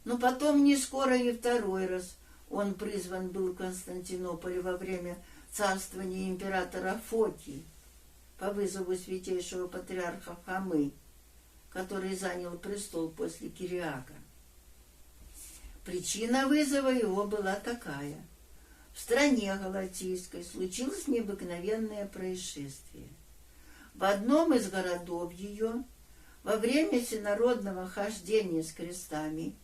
Но потом не скоро и второй раз он призван был в Константинополь во время царствования императора Фотии по вызову святейшего патриарха Фомы, который занял престол после Кириака. Причина вызова его была такая. В стране Галатийской случилось необыкновенное происшествие. В одном из городов ее во время всенародного хождения с крестами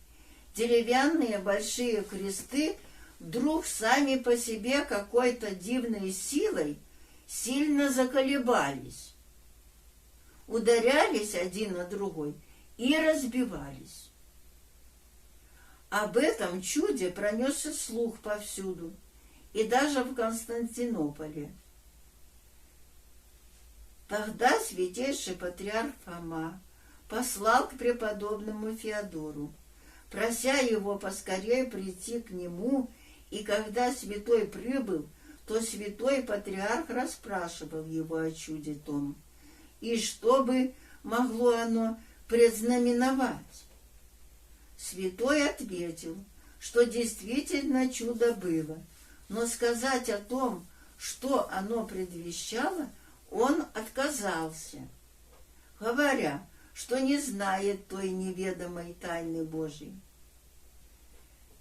деревянные большие кресты вдруг сами по себе какой-то дивной силой сильно заколебались, ударялись один на другой и разбивались. Об этом чуде пронесся слух повсюду, и даже в Константинополе. Тогда святейший патриарх Фома послал к преподобному Феодору, прося его поскорее прийти к нему, и когда святой прибыл, то святой патриарх расспрашивал его о чуде том, и что бы могло оно предзнаменовать. Святой ответил, что действительно чудо было, но сказать о том, что оно предвещало, он отказался, говоря, что не знает той неведомой тайны Божией.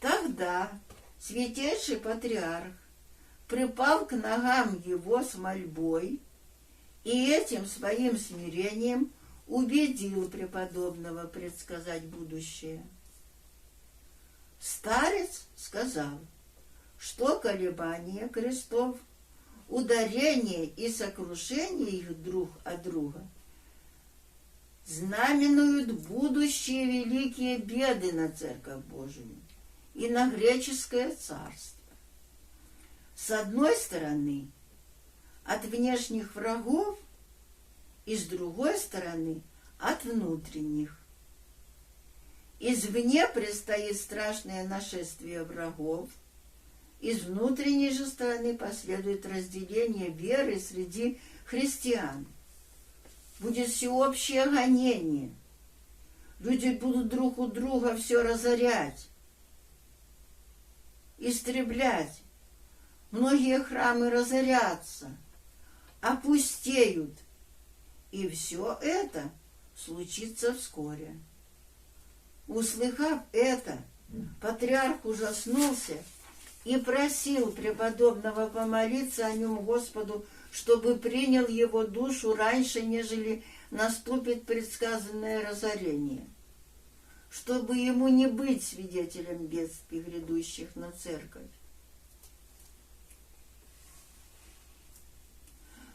Тогда святейший патриарх припал к ногам его с мольбой и этим своим смирением убедил преподобного предсказать будущее. Старец сказал, что колебания крестов, ударение и сокрушение их друг от друга знаменуют будущие великие беды на Церковь Божию и на греческое царство. С одной стороны, от внешних врагов, и с другой стороны, от внутренних. Извне предстоит страшное нашествие врагов, Из внутренней же стороны последует разделение веры среди христиан. Будет всеобщее гонение. Люди будут друг у друга все разорять, истреблять. Многие храмы разорятся, опустеют. И все это случится вскоре. Услыхав это, патриарх ужаснулся и просил преподобного помолиться о нем Господу, чтобы принял его душу раньше, нежели наступит предсказанное разорение, чтобы ему не быть свидетелем бедствий, грядущих на церковь.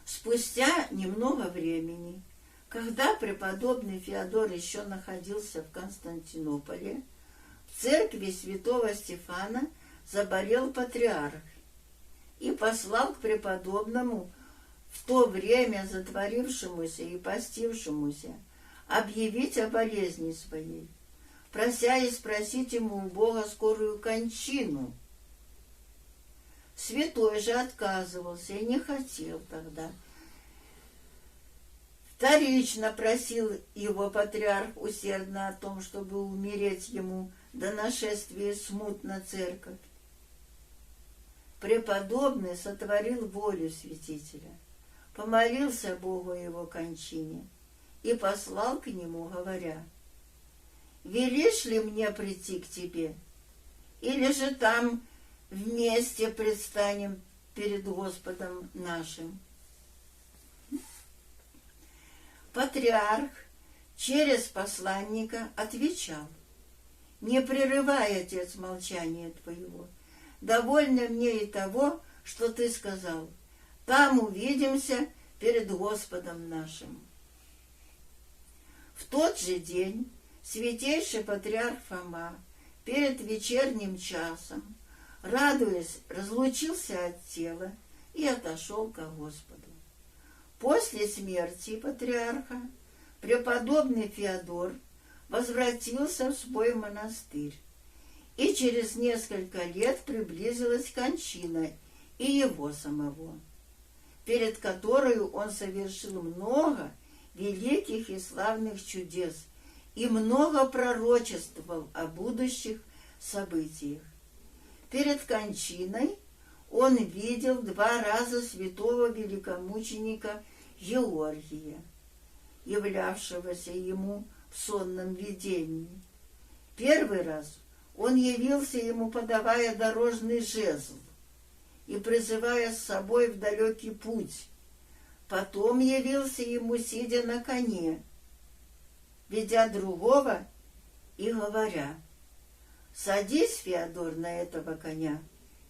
Спустя немного времени, когда преподобный Феодор еще находился в Константинополе, в церкви святого Стефана заболел патриарх и послал к преподобному, в то время затворившемуся и постившемуся, объявить о болезни своей, прося и спросить ему у Бога скорую кончину. Святой же отказывался и не хотел тогда. Вторично просил его патриарх усердно о том, чтобы умереть ему до нашествия смут на церковь. Преподобный сотворил волю святителя, помолился Богу о его кончине и послал к нему, говоря: «Велишь ли мне прийти к тебе, или же там вместе предстанем перед Господом нашим?» Патриарх через посланника отвечал: «Не прерывай, отец, молчание твоего. Довольно мне и того, что ты сказал. Там увидимся перед Господом нашим». В тот же день святейший патриарх Фома перед вечерним часом, радуясь, разлучился от тела и отошел ко Господу. После смерти патриарха преподобный Феодор возвратился в свой монастырь, и через несколько лет приблизилась кончина и его самого, перед которой он совершил много великих и славных чудес и много пророчествовал о будущих событиях. Перед кончиной он видел 2 раза святого великомученика Георгия, являвшегося ему в сонном видении. Первый раз он явился ему, подавая дорожный жезл и призывая с собой в далекий путь. Потом явился ему, сидя на коне, ведя другого и говоря: «Садись, Феодор, на этого коня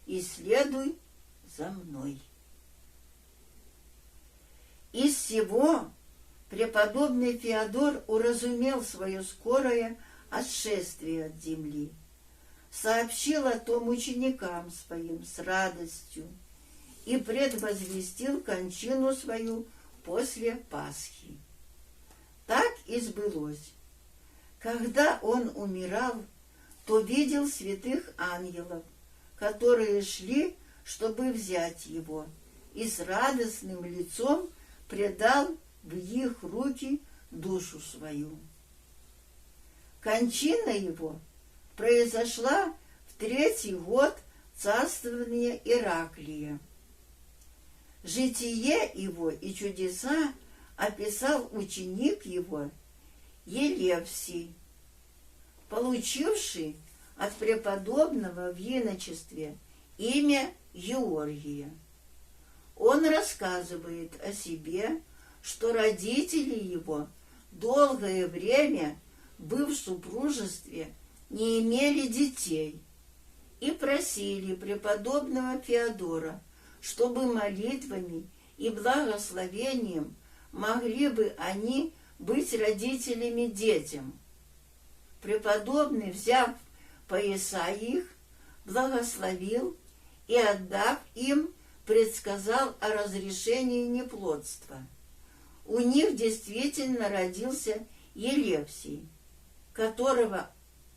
и следуй за мной». Из всего преподобный Феодор уразумел свое скорое отшествие от земли, сообщил о том ученикам своим с радостью и предвозвестил кончину свою после Пасхи. Так и сбылось. Когда он умирал, то видел святых ангелов, которые шли, чтобы взять его, и с радостным лицом предал в их руки душу свою. Кончина его произошла в 3-й год царствования Ираклия. Житие его и чудеса описал ученик его Елевсий, получивший от преподобного в иночестве имя Георгия. Он рассказывает о себе, что родители его долгое время, быв в супружестве, не имели детей и просили преподобного Феодора, чтобы молитвами и благословением могли бы они быть родителями детям. Преподобный, взяв пояса их, благословил и, отдав им, предсказал о разрешении неплодства. У них действительно родился Елевсий, которого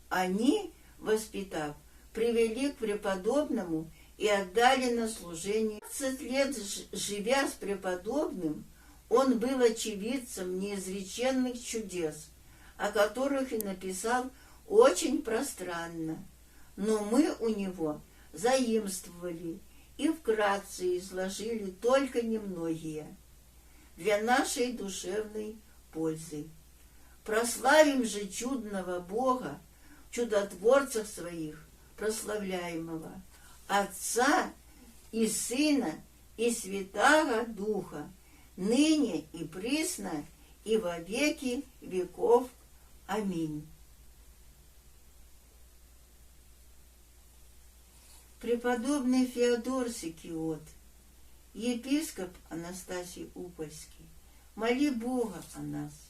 они, воспитав, привели к преподобному и отдали на служение. 20 лет живя с преподобным, он был очевидцем неизреченных чудес, о которых и написал очень пространно. Но мы у него заимствовали и вкратце изложили только немногие для нашей душевной пользы. Прославим же чудного Бога в чудотворцах своих, прославляемого Отца и Сына и Святаго Духа, ныне и присно и во веки веков. Аминь. Преподобный Феодор Сикиот, епископ Анастасий Упольский, моли Бога о нас.